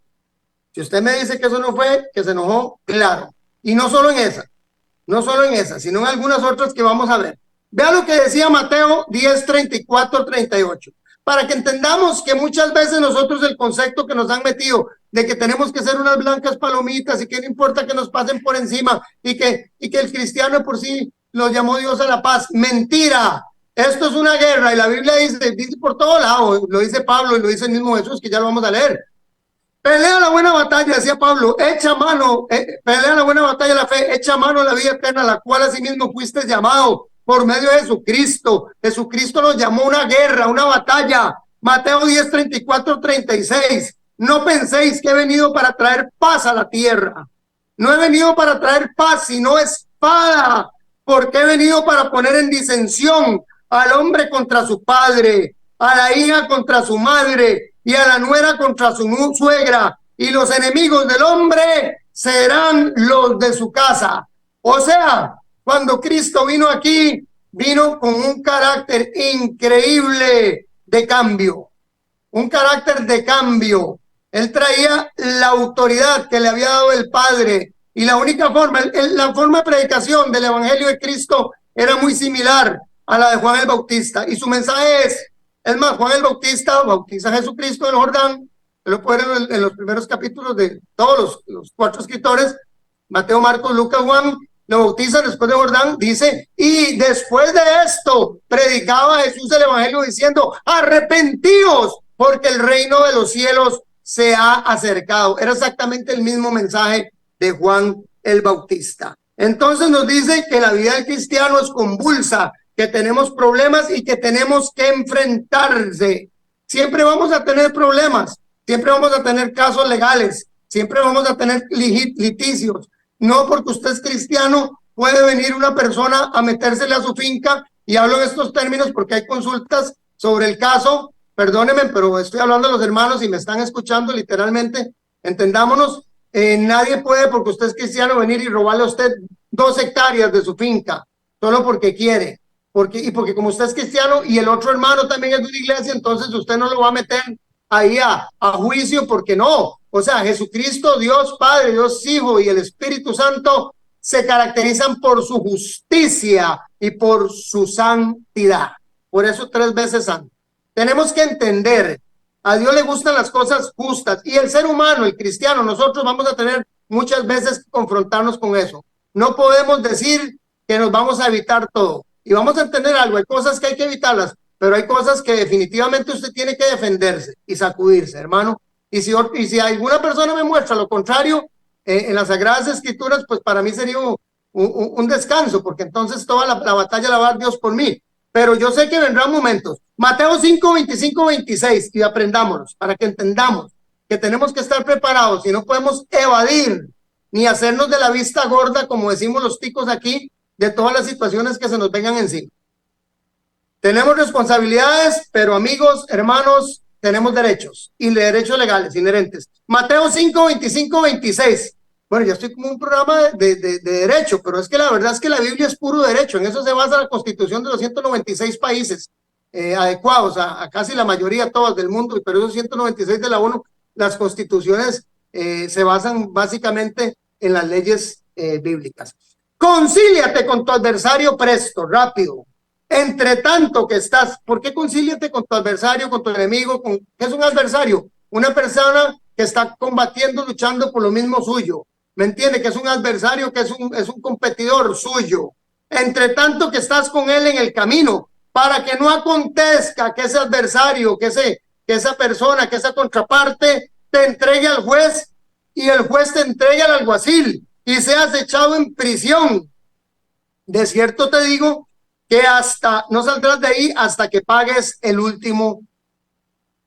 Speaker 3: Si usted me dice que eso no fue, que se enojó, claro. Y no solo en esa, sino en algunas otras que vamos a ver. Vea lo que decía Mateo 10, 34, 38. Para que entendamos que muchas veces nosotros el concepto que nos han metido de que tenemos que ser unas blancas palomitas y que no importa que nos pasen por encima y que el cristiano por sí lo llamó Dios a la paz. Mentira. Esto es una guerra y la Biblia dice por todo lado, lo dice Pablo y lo dice el mismo Jesús, que ya lo vamos a leer. Pelea la buena batalla, decía Pablo, pelea la buena batalla de la fe, echa mano a la vida eterna, la cual asimismo fuiste llamado por medio de Jesucristo. Jesucristo nos llamó una guerra, una batalla. Mateo 10, 34, 36. No penséis que he venido para traer paz a la tierra. No he venido para traer paz, sino espada, porque he venido para poner en disensión al hombre contra su padre, a la hija contra su madre, y a la nuera contra su suegra, y los enemigos del hombre serán los de su casa. O sea, cuando Cristo vino aquí, vino con un carácter increíble de cambio, un carácter de cambio. Él traía la autoridad que le había dado el Padre, y la única forma, la forma de predicación del Evangelio de Cristo era muy similar a la de Juan el Bautista, y su mensaje es más, Juan el Bautista bautiza a Jesucristo en el Jordán, lo pueden ver en los primeros capítulos de todos los 4 escritores, Mateo, Marcos, Lucas, Juan, lo bautiza después de Jordán, dice, y después de esto predicaba Jesús el Evangelio diciendo, arrepentíos, porque el reino de los cielos se ha acercado. Era exactamente el mismo mensaje de Juan el Bautista. Entonces nos dice que la vida del cristiano es convulsa, que tenemos problemas y que tenemos que enfrentarse. Siempre vamos a tener problemas, siempre vamos a tener casos legales, siempre vamos a tener litigios. No porque usted es cristiano puede venir una persona a metérsele a su finca, y hablo en estos términos porque hay consultas sobre el caso. Perdónenme, pero estoy hablando a los hermanos y me están escuchando literalmente. Entendámonos, nadie puede, porque usted es cristiano, venir y robarle a usted 2 hectáreas de su finca, solo porque quiere. Porque como usted es cristiano y el otro hermano también es de una iglesia, entonces usted no lo va a meter ahí a juicio, porque no. O sea, Jesucristo, Dios Padre, Dios Hijo y el Espíritu Santo se caracterizan por su justicia y por su santidad. Por eso 3 veces santo. Tenemos que entender, a Dios le gustan las cosas justas, y el ser humano, el cristiano, nosotros vamos a tener muchas veces que confrontarnos con eso. No podemos decir que nos vamos a evitar todo, y vamos a entender algo, hay cosas que hay que evitarlas, pero hay cosas que definitivamente usted tiene que defenderse y sacudirse, hermano. Y si alguna persona me muestra lo contrario en las Sagradas Escrituras, pues para mí sería un descanso, porque entonces toda la batalla la va a dar Dios por mí. Pero yo sé que vendrán momentos. Mateo 5, 25, 26, y aprendámonos para que entendamos que tenemos que estar preparados y no podemos evadir ni hacernos de la vista gorda, como decimos los ticos aquí, de todas las situaciones que se nos vengan encima. Tenemos responsabilidades, pero amigos, hermanos, tenemos derechos y derechos legales inherentes. Mateo 5, 25, 26. Bueno, ya estoy como un programa de derecho, pero es que la verdad es que la Biblia es puro derecho. En eso se basa la constitución de los 196 países adecuados a casi la mayoría, todas del mundo, pero esos 196 de la ONU, las constituciones se basan básicamente en las leyes bíblicas. Concíliate con tu adversario presto, rápido. Entre tanto que estás, ¿por qué concíliate con tu adversario, con tu enemigo? ¿Qué es un adversario? Una persona que está combatiendo, luchando por lo mismo suyo. ¿Me entiende? Que es un adversario, que es un competidor suyo. Entre tanto que estás con él en el camino, para que no acontezca que ese adversario, que esa persona, que esa contraparte te entregue al juez, y el juez te entregue al alguacil y seas echado en prisión. De cierto te digo que no saldrás de ahí hasta que pagues el último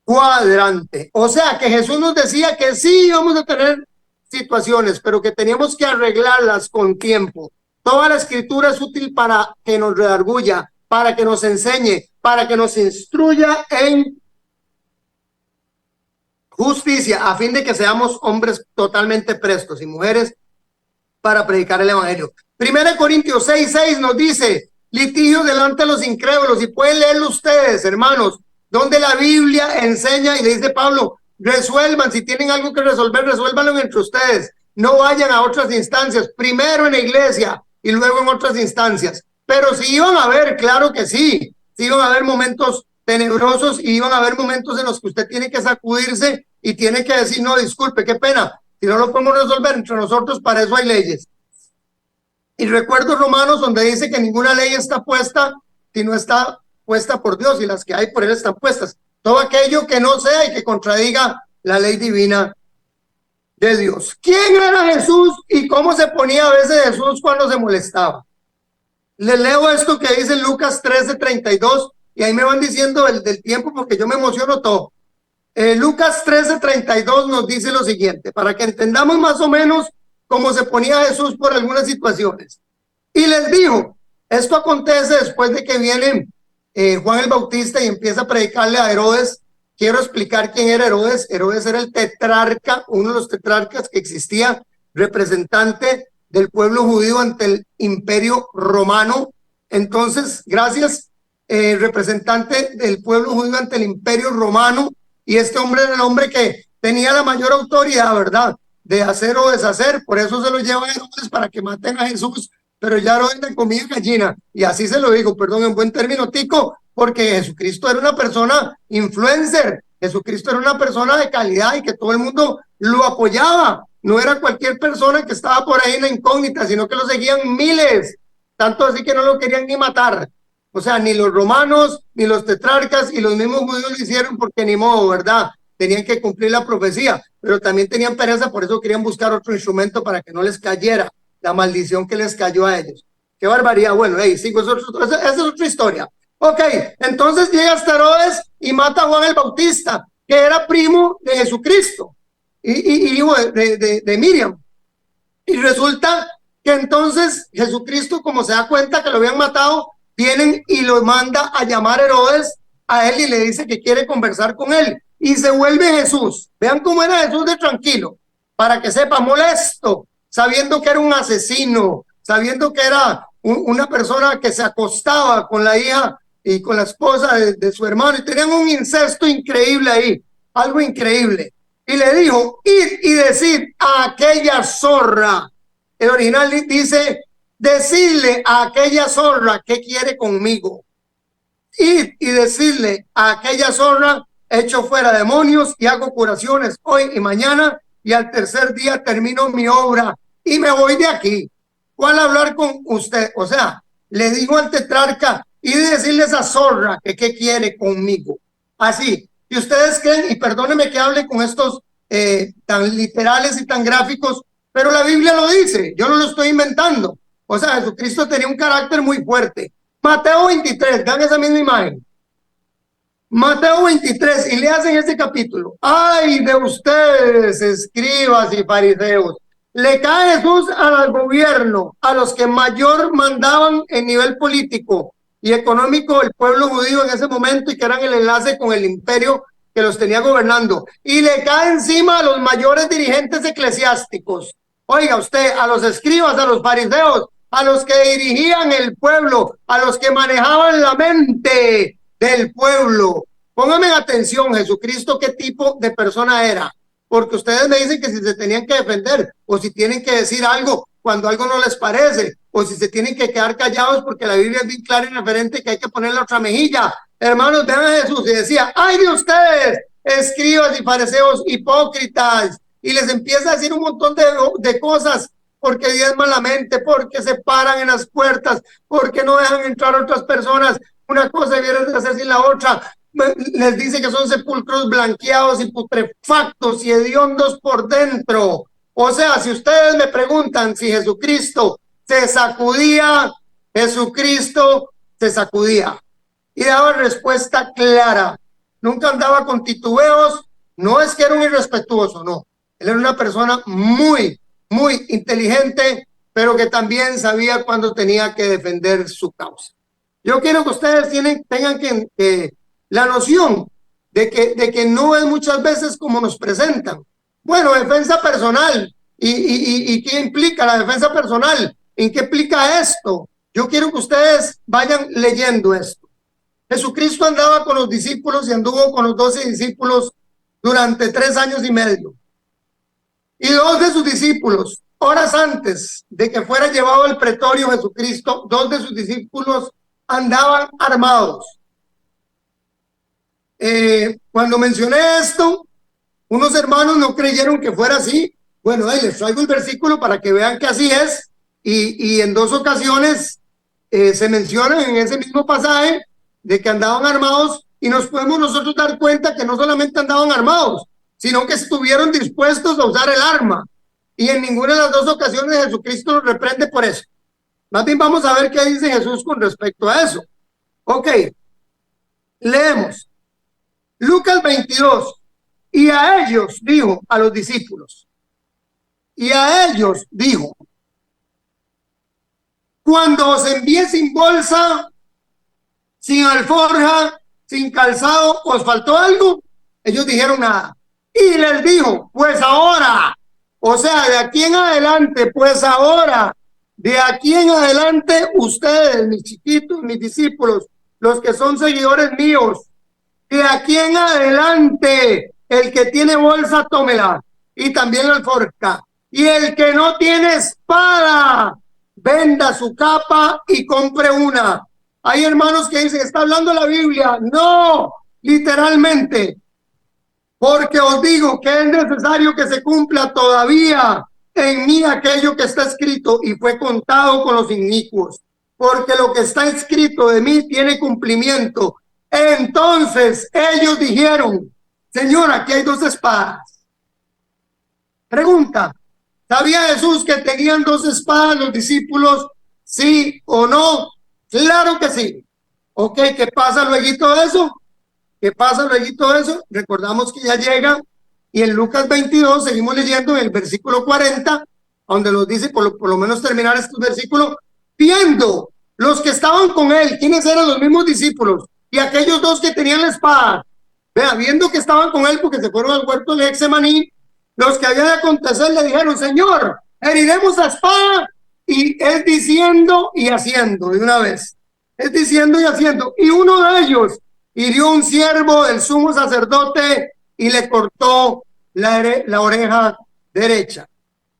Speaker 3: cuadrante. O sea que Jesús nos decía que sí íbamos a tener situaciones, pero que teníamos que arreglarlas con tiempo. Toda la escritura es útil para que nos redarguya, para que nos enseñe, para que nos instruya en justicia, a fin de que seamos hombres totalmente prestos y mujeres para predicar el evangelio. 1 Corintios 6:6 nos dice, litigio delante de los incrédulos, y pueden leerlo ustedes, hermanos, donde la Biblia enseña y le dice Pablo, resuelvan, si tienen algo que resolver, resuélvanlo entre ustedes, no vayan a otras instancias, primero en la iglesia y luego en otras instancias. Pero si iban a haber, claro que sí, si iban a haber momentos tenebrosos y iban a haber momentos en los que usted tiene que sacudirse y tiene que decir, no, disculpe, qué pena, si no lo podemos resolver entre nosotros, para eso hay leyes. Y recuerdo Romanos, donde dice que ninguna ley está puesta si no está puesta por Dios, y las que hay por él están puestas. Todo aquello que no sea y que contradiga la ley divina de Dios. ¿Quién era Jesús y cómo se ponía a veces Jesús cuando se molestaba? Les leo esto que dice Lucas 13:32, y ahí me van diciendo del tiempo porque yo me emociono todo. Lucas 13:32 nos dice lo siguiente, para que entendamos más o menos cómo se ponía Jesús por algunas situaciones. Y les dijo, esto acontece después de que viene Juan el Bautista y empieza a predicarle a Herodes quiero explicar quién era Herodes. Herodes era el tetrarca, uno de los tetrarcas que existía, representante del pueblo judío ante el imperio romano. Entonces, gracias, representante del pueblo judío ante el imperio romano, y este hombre era el hombre que tenía la mayor autoridad, ¿verdad?, de hacer o deshacer. Por eso se lo llevan a Herodes para que maten a Jesús, pero ya Herodes le comía gallina, y así se lo digo, perdón, en buen término, tico, porque Jesucristo era una persona influencer, Jesucristo era una persona de calidad y que todo el mundo lo apoyaba. No era cualquier persona que estaba por ahí en la incógnita, sino que lo seguían miles, tanto así que no lo querían ni matar. O sea, ni los romanos, ni los tetrarcas, y los mismos judíos lo hicieron porque ni modo, ¿verdad? Tenían que cumplir la profecía, pero también tenían pereza, por eso querían buscar otro instrumento para que no les cayera la maldición que les cayó a ellos. Qué barbaridad. Bueno, sigo, esa es otra historia. Ok, entonces llega hasta Herodes y mata a Juan el Bautista, que era primo de Jesucristo y hijo de Miriam. Y resulta que entonces Jesucristo, como se da cuenta que lo habían matado, vienen y lo manda a llamar Herodes a él y le dice que quiere conversar con él. Y se vuelve Jesús. Vean cómo era Jesús de tranquilo, para que sepa, molesto, sabiendo que era un asesino, sabiendo que era una persona que se acostaba con la hija y con la esposa de su hermano, y tenían un incesto increíble ahí, algo increíble. Y le dijo, id y decid a aquella zorra. El original dice, decirle a aquella zorra que quiere conmigo. Id y decirle a aquella zorra, echo fuera demonios y hago curaciones hoy y mañana, y al tercer día termino mi obra y me voy de aquí. ¿Cuál hablar con usted? O sea, le digo al tetrarca, y decirle a esa zorra que qué quiere conmigo. Así. Y ustedes creen, y perdónenme que hable con estos tan literales y tan gráficos, pero la Biblia lo dice, yo no lo estoy inventando. O sea, Jesucristo tenía un carácter muy fuerte. Mateo 23, dan esa misma imagen. Mateo 23, y le hacen ese capítulo. ¡Ay de ustedes, escribas y fariseos! Le cae Jesús al gobierno, a los que mayor mandaban en nivel político y económico del pueblo judío en ese momento, y que eran el enlace con el imperio que los tenía gobernando, y le cae encima a los mayores dirigentes eclesiásticos. Oiga usted, a los escribas, a los fariseos, a los que dirigían el pueblo, a los que manejaban la mente del pueblo. Pónganme atención, Jesucristo, ¿qué tipo de persona era? Porque ustedes me dicen que si se tenían que defender, o si tienen que decir algo cuando algo no les parece, o si se tienen que quedar callados porque la Biblia es bien clara y referente que hay que poner la otra mejilla. Hermanos, vean a Jesús y decía, ¡ay de ustedes, escribas y fariseos hipócritas! Y les empieza a decir un montón de cosas, porque diezman la mente, porque se paran en las puertas, porque no dejan entrar a otras personas, una cosa debieron de hacer sin la otra. Les dice que son sepulcros blanqueados y putrefactos y hediondos por dentro. O sea, si ustedes me preguntan si Jesucristo se sacudía, Jesucristo se sacudía y daba respuesta clara. Nunca andaba con titubeos. No es que era un irrespetuoso, no. Él era una persona muy, muy inteligente, pero que también sabía cuándo tenía que defender su causa. Yo quiero que ustedes tengan que la noción de que no es muchas veces como nos presentan. Bueno, defensa personal. ¿Y qué implica la defensa personal? ¿En qué implica esto? Yo quiero que ustedes vayan leyendo esto. Jesucristo andaba con los discípulos y anduvo con los 12 discípulos durante 3 años y medio. Y 2 de sus discípulos, horas antes de que fuera llevado al pretorio Jesucristo, 2 de sus discípulos andaban armados. Cuando mencioné esto, unos hermanos no creyeron que fuera así. Bueno, les traigo el versículo para que vean que así es. Y en 2 ocasiones se menciona en ese mismo pasaje de que andaban armados, y nos podemos nosotros dar cuenta que no solamente andaban armados, sino que estuvieron dispuestos a usar el arma. Y en ninguna de las 2 ocasiones Jesucristo los reprende por eso. Más bien vamos a ver qué dice Jesús con respecto a eso. Ok, leemos. Lucas 22, y a ellos dijo, a los discípulos, y a ellos dijo, cuando os envíe sin bolsa, sin alforja, sin calzado, ¿os faltó algo? Ellos dijeron nada. Y les dijo, pues ahora, o sea, de aquí en adelante, pues ahora, de aquí en adelante, ustedes, mis chiquitos, mis discípulos, los que son seguidores míos, de aquí en adelante, el que tiene bolsa, tómela, y también la alforja. Y el que no tiene espada, venda su capa y compre una. Hay hermanos que dicen, ¿está hablando la Biblia? No, literalmente. Porque os digo que es necesario que se cumpla todavía en mí aquello que está escrito y fue contado con los inicuos. Porque lo que está escrito de mí tiene cumplimiento. Entonces ellos dijeron, Señor, aquí hay 2 espadas. Pregunta, ¿sabía Jesús que tenían 2 espadas los discípulos? ¿Sí o no? Claro que sí. Ok, ¿qué pasa luego de eso? ¿Qué pasa luego de eso? Recordamos que ya llega y en Lucas 22 seguimos leyendo en el versículo 40, donde nos dice, por lo menos terminar estos versículos, viendo los que estaban con él, ¿quiénes eran los mismos discípulos? Y aquellos 2 que tenían la espada, vea, viendo que estaban con él porque se fueron al huerto de Getsemaní, los que habían de acontecer le dijeron, Señor, heriremos la espada, y él diciendo y haciendo de una vez, es diciendo y haciendo, y uno de ellos hirió un siervo del sumo sacerdote y le cortó la oreja derecha.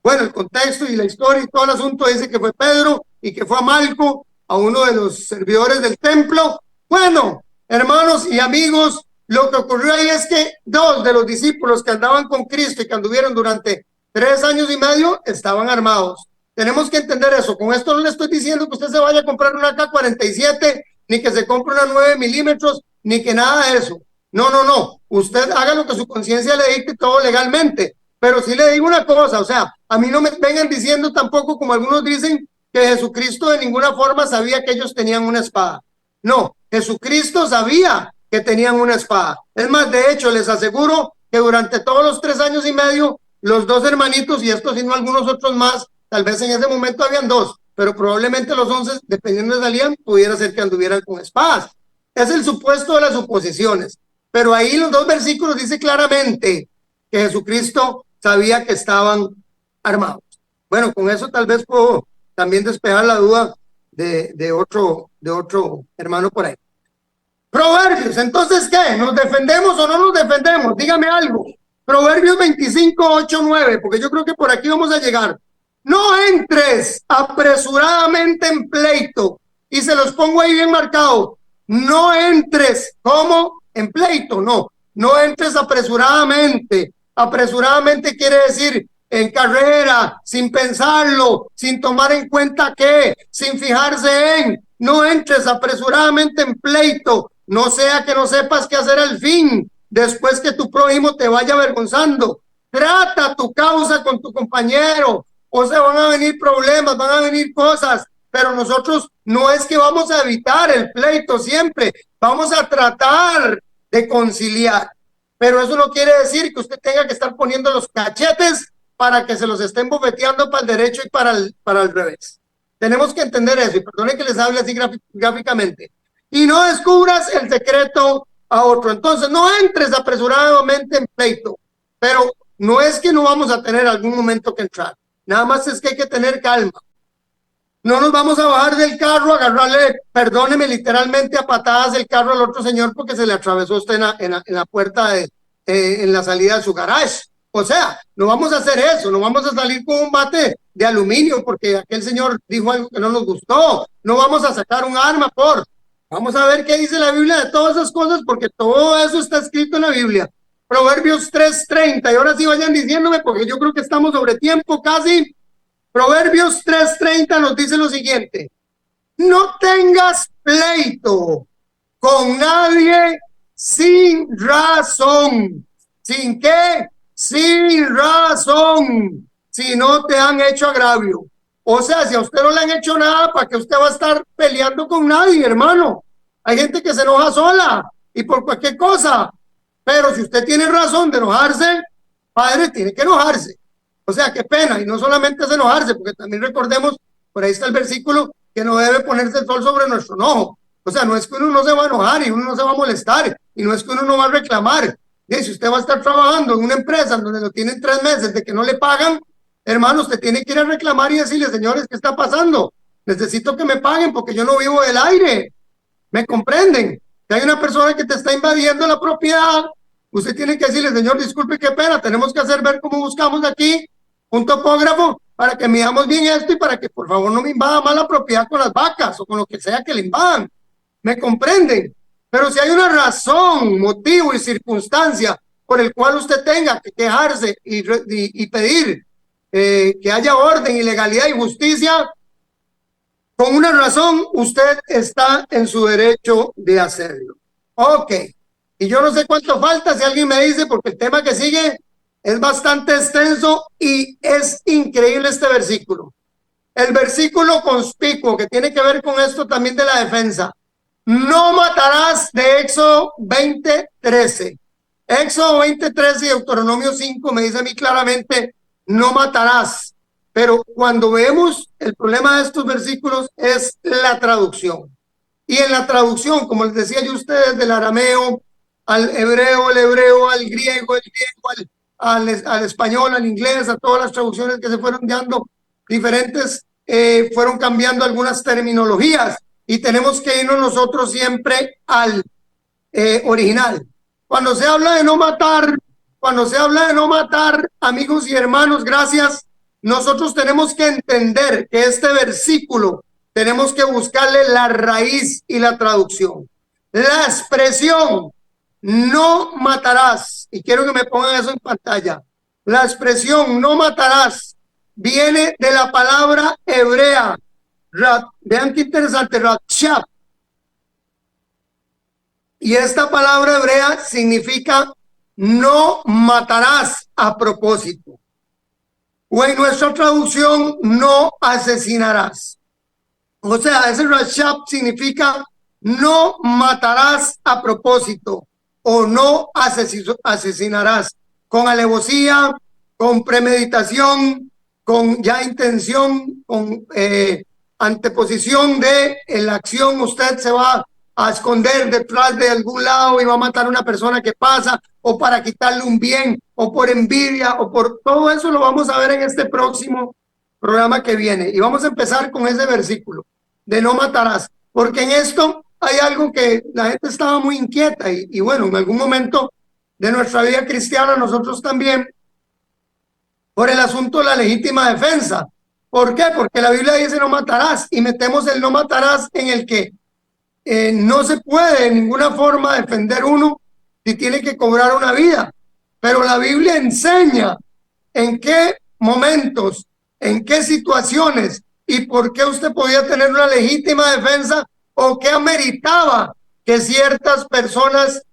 Speaker 3: Bueno, el contexto y la historia y todo el asunto dice que fue Pedro y que fue a Malco, a uno de los servidores del templo. Bueno, hermanos y amigos, lo que ocurrió ahí es que 2 de los discípulos que andaban con Cristo y que anduvieron durante 3 años y medio estaban armados. Tenemos que entender eso. Con esto no le estoy diciendo que usted se vaya a comprar una AK-47, ni que se compre una 9 milímetros, ni que nada de eso. No. Usted haga lo que su conciencia le dicte, todo legalmente. Pero sí le digo una cosa, o sea, a mí no me vengan diciendo tampoco, como algunos dicen, que Jesucristo de ninguna forma sabía que ellos tenían una espada. No, Jesucristo sabía que tenían una espada. Es más, de hecho, les aseguro que durante todos los 3 años y medio, los 2 hermanitos, y estos sino algunos otros más, tal vez en ese momento habían 2, pero probablemente los 11, dependiendo de salían, pudiera ser que anduvieran con espadas. Es el supuesto de las suposiciones. Pero ahí los 2 versículos dice claramente que Jesucristo sabía que estaban armados. Bueno, con eso tal vez puedo también despejar la duda de otro hermano por ahí. Proverbios, entonces, ¿qué? ¿Nos defendemos o no nos defendemos? Dígame algo. Proverbios 25, 8, 9, porque yo creo que por aquí vamos a llegar. No entres apresuradamente en pleito, y se los pongo ahí bien marcado. No entres, ¿cómo? En pleito, no entres apresuradamente. Apresuradamente quiere decir en carrera, sin pensarlo, sin tomar en cuenta qué, sin fijarse en. No entres apresuradamente en pleito, no sea que no sepas qué hacer al fin, después que tu prójimo te vaya avergonzando. Trata tu causa con tu compañero, o sea, van a venir problemas, van a venir cosas, pero nosotros no es que vamos a evitar el pleito siempre, vamos a tratar de conciliar. Pero eso no quiere decir que usted tenga que estar poniendo los cachetes para que se los estén bofeteando para el derecho y para el revés. Tenemos que entender eso, y perdone que les hable así gráficamente. Y no descubras el secreto a otro. Entonces, no entres apresuradamente en pleito, pero no es que no vamos a tener algún momento que entrar. Nada más es que hay que tener calma. No nos vamos a bajar del carro, agarrarle, perdóneme, literalmente a patadas el carro al otro señor porque se le atravesó usted en la puerta en la salida de su garage. O sea, no vamos a hacer eso, no vamos a salir con un bate de aluminio porque aquel señor dijo algo que no nos gustó. No vamos a sacar un arma Vamos a ver qué dice la Biblia de todas esas cosas porque todo eso está escrito en la Biblia. Proverbios 3:30, y ahora sí vayan diciéndome porque yo creo que estamos sobre tiempo casi. Proverbios 3:30 nos dice lo siguiente: no tengas pleito con nadie sin razón. ¿Sin qué? Sin razón. Si no te han hecho agravio. O sea, si a usted no le han hecho nada, ¿para qué usted va a estar peleando con nadie, hermano? Hay gente que se enoja sola y por cualquier cosa. Pero si usted tiene razón de enojarse, padre, tiene que enojarse. O sea, qué pena, y no solamente es enojarse, porque también recordemos, por ahí está el versículo, que no debe ponerse el sol sobre nuestro enojo. O sea, no es que uno no se va a enojar y uno no se va a molestar, y no es que uno no va a reclamar. Y si usted va a estar trabajando en una empresa donde lo tienen 3 meses de que no le pagan, hermano, usted tiene que ir a reclamar y decirle, señores, ¿qué está pasando? Necesito que me paguen porque yo no vivo del aire. ¿Me comprenden? Si hay una persona que te está invadiendo la propiedad, usted tiene que decirle, señor, disculpe, qué pena, tenemos que hacer ver cómo buscamos aquí un topógrafo para que midamos bien esto y para que por favor no me invada más la propiedad con las vacas o con lo que sea que le invadan. ¿Me comprenden? Pero si hay una razón, motivo y circunstancia por el cual usted tenga que quejarse y pedir que haya orden y legalidad y justicia, con una razón, usted está en su derecho de hacerlo. Ok. Y yo no sé cuánto falta, si alguien me dice, porque el tema que sigue es bastante extenso y es increíble este versículo. El versículo conspicuo que tiene que ver con esto también de la defensa. No matarás, de Éxodo 20:13. Éxodo 20:13 y Deuteronomio 5 me dice a mí claramente, no matarás. Pero cuando vemos el problema de estos versículos es la traducción. Y en la traducción, como les decía yo a ustedes, del arameo al hebreo, el hebreo al griego, el griego al español, al inglés, a todas las traducciones que se fueron dando diferentes, fueron cambiando algunas terminologías y tenemos que irnos nosotros siempre al original. Cuando se habla de no matar, amigos y hermanos, gracias, nosotros tenemos que entender que este versículo tenemos que buscarle la raíz y la traducción. La expresión no matarás, y quiero que me pongan eso en pantalla, la expresión no matarás viene de la palabra hebrea, vean qué interesante, ratshap, y esta palabra hebrea significa no matarás a propósito, o en nuestra traducción no asesinarás. O sea, ese ratshap significa no matarás a propósito o no asesinarás con alevosía, con premeditación, con ya intención, con anteposición de la acción. Usted se va a esconder detrás de algún lado y va a matar a una persona que pasa, o para quitarle un bien, o por envidia, o por todo eso lo vamos a ver en este próximo programa que viene. Y vamos a empezar con ese versículo de no matarás, porque en esto hay algo que la gente estaba muy inquieta y bueno, en algún momento de nuestra vida cristiana nosotros también, por el asunto de la legítima defensa. ¿Por qué? Porque la Biblia dice no matarás y metemos el no matarás en el que no se puede de ninguna forma defender uno si tiene que cobrar una vida, pero la Biblia enseña en qué momentos, en qué situaciones y por qué usted podía tener una legítima defensa o qué ameritaba que ciertas personas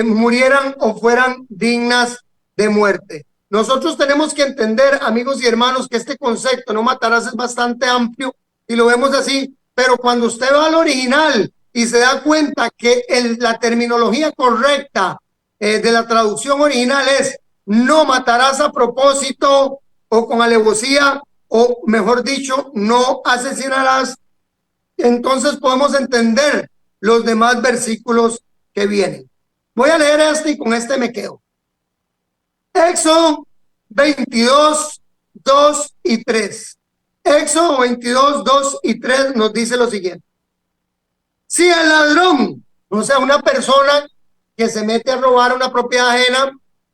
Speaker 3: murieran o fueran dignas de muerte. Nosotros tenemos que entender, amigos y hermanos, que este concepto, no matarás, es bastante amplio y lo vemos así, pero cuando usted va al original y se da cuenta que la terminología correcta de la traducción original es no matarás a propósito o con alevosía, o mejor dicho, no asesinarás, entonces podemos entender los demás versículos que vienen. Voy a leer este y con este me quedo. Éxodo 22, 2 y 3. Éxodo 22, 2 y 3 nos dice lo siguiente. Si el ladrón, o sea, una persona que se mete a robar una propiedad ajena,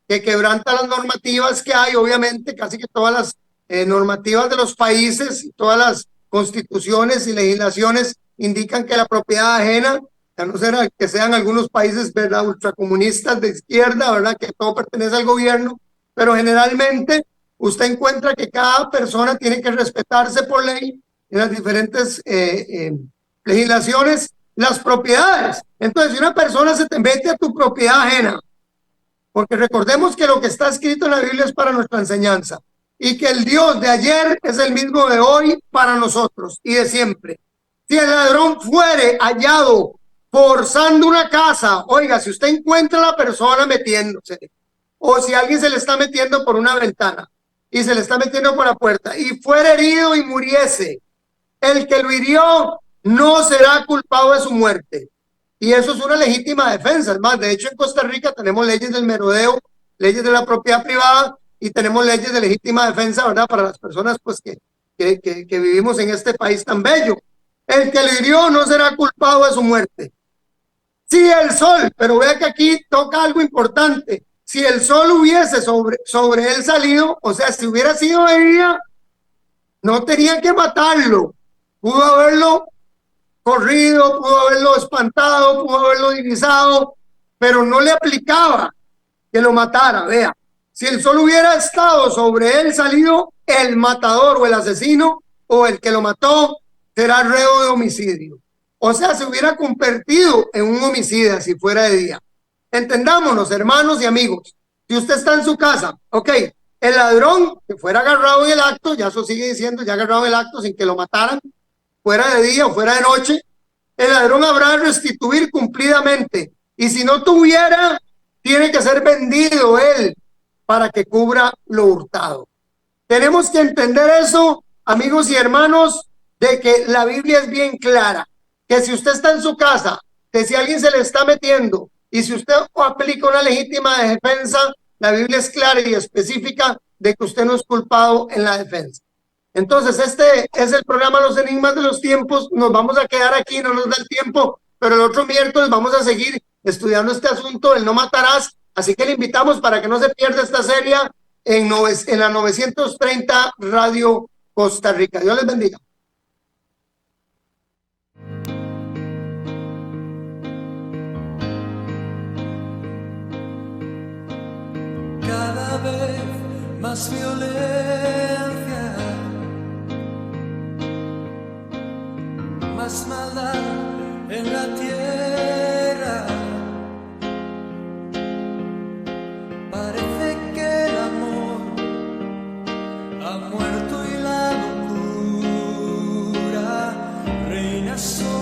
Speaker 3: que quebranta las normativas que hay, obviamente, casi que todas las normativas de los países y todas las constituciones y legislaciones indican que la propiedad ajena, a no ser que sean algunos países, ¿verdad?, ultracomunistas de izquierda, ¿verdad?, que todo pertenece al gobierno, pero generalmente usted encuentra que cada persona tiene que respetarse por ley en las diferentes legislaciones, las propiedades. Entonces, si una persona se te mete a tu propiedad ajena, porque recordemos que lo que está escrito en la Biblia es para nuestra enseñanza, y que el Dios de ayer es el mismo de hoy para nosotros y de siempre. Si el ladrón fuere hallado forzando una casa, oiga, si usted encuentra a la persona metiéndose, o si alguien se le está metiendo por una ventana y se le está metiendo por la puerta y fuera herido y muriese, el que lo hirió no será culpado de su muerte, Y eso es una legítima defensa. Es más, de hecho, en Costa Rica tenemos leyes del merodeo, leyes de la propiedad privada y tenemos leyes de legítima defensa, ¿verdad? Para las personas pues que vivimos en este país tan bello. El que le hirió no será culpado de su muerte. Si el sol, pero vea que aquí toca algo importante, si el sol hubiese sobre él salido, o sea, si hubiera sido de día, no tenían que matarlo, pudo haberlo corrido, pudo haberlo espantado, pudo haberlo divisado, pero no le aplicaba que lo matara. Vea, si el sol hubiera estado sobre él salido, el matador o el asesino o el que lo mató será reo de homicidio. O sea, se hubiera convertido en un homicida si fuera de día. Entendámonos, hermanos y amigos. Si usted está en su casa, ok, el ladrón que fuera agarrado en el acto, ya eso sigue diciendo, ya agarrado en el acto sin que lo mataran, fuera de día o fuera de noche, el ladrón habrá de restituir cumplidamente. Y si no tuviera, tiene que ser vendido él para que cubra lo hurtado. Tenemos que entender eso, amigos y hermanos, de que la Biblia es bien clara, que si usted está en su casa, que si alguien se le está metiendo y si usted aplica una legítima defensa, la Biblia es clara y específica de que usted no es culpado en la defensa. Entonces, este es el programa Los Enigmas de los Tiempos. Nos vamos a quedar aquí, no nos da el tiempo, pero el otro miércoles vamos a seguir estudiando este asunto del no matarás. Así que le invitamos para que no se pierda esta serie en la 930 Radio Costa Rica. Dios les bendiga.
Speaker 2: Cada vez más violencia, más maldad en la tierra. Parece que el amor ha muerto y la locura reina sobre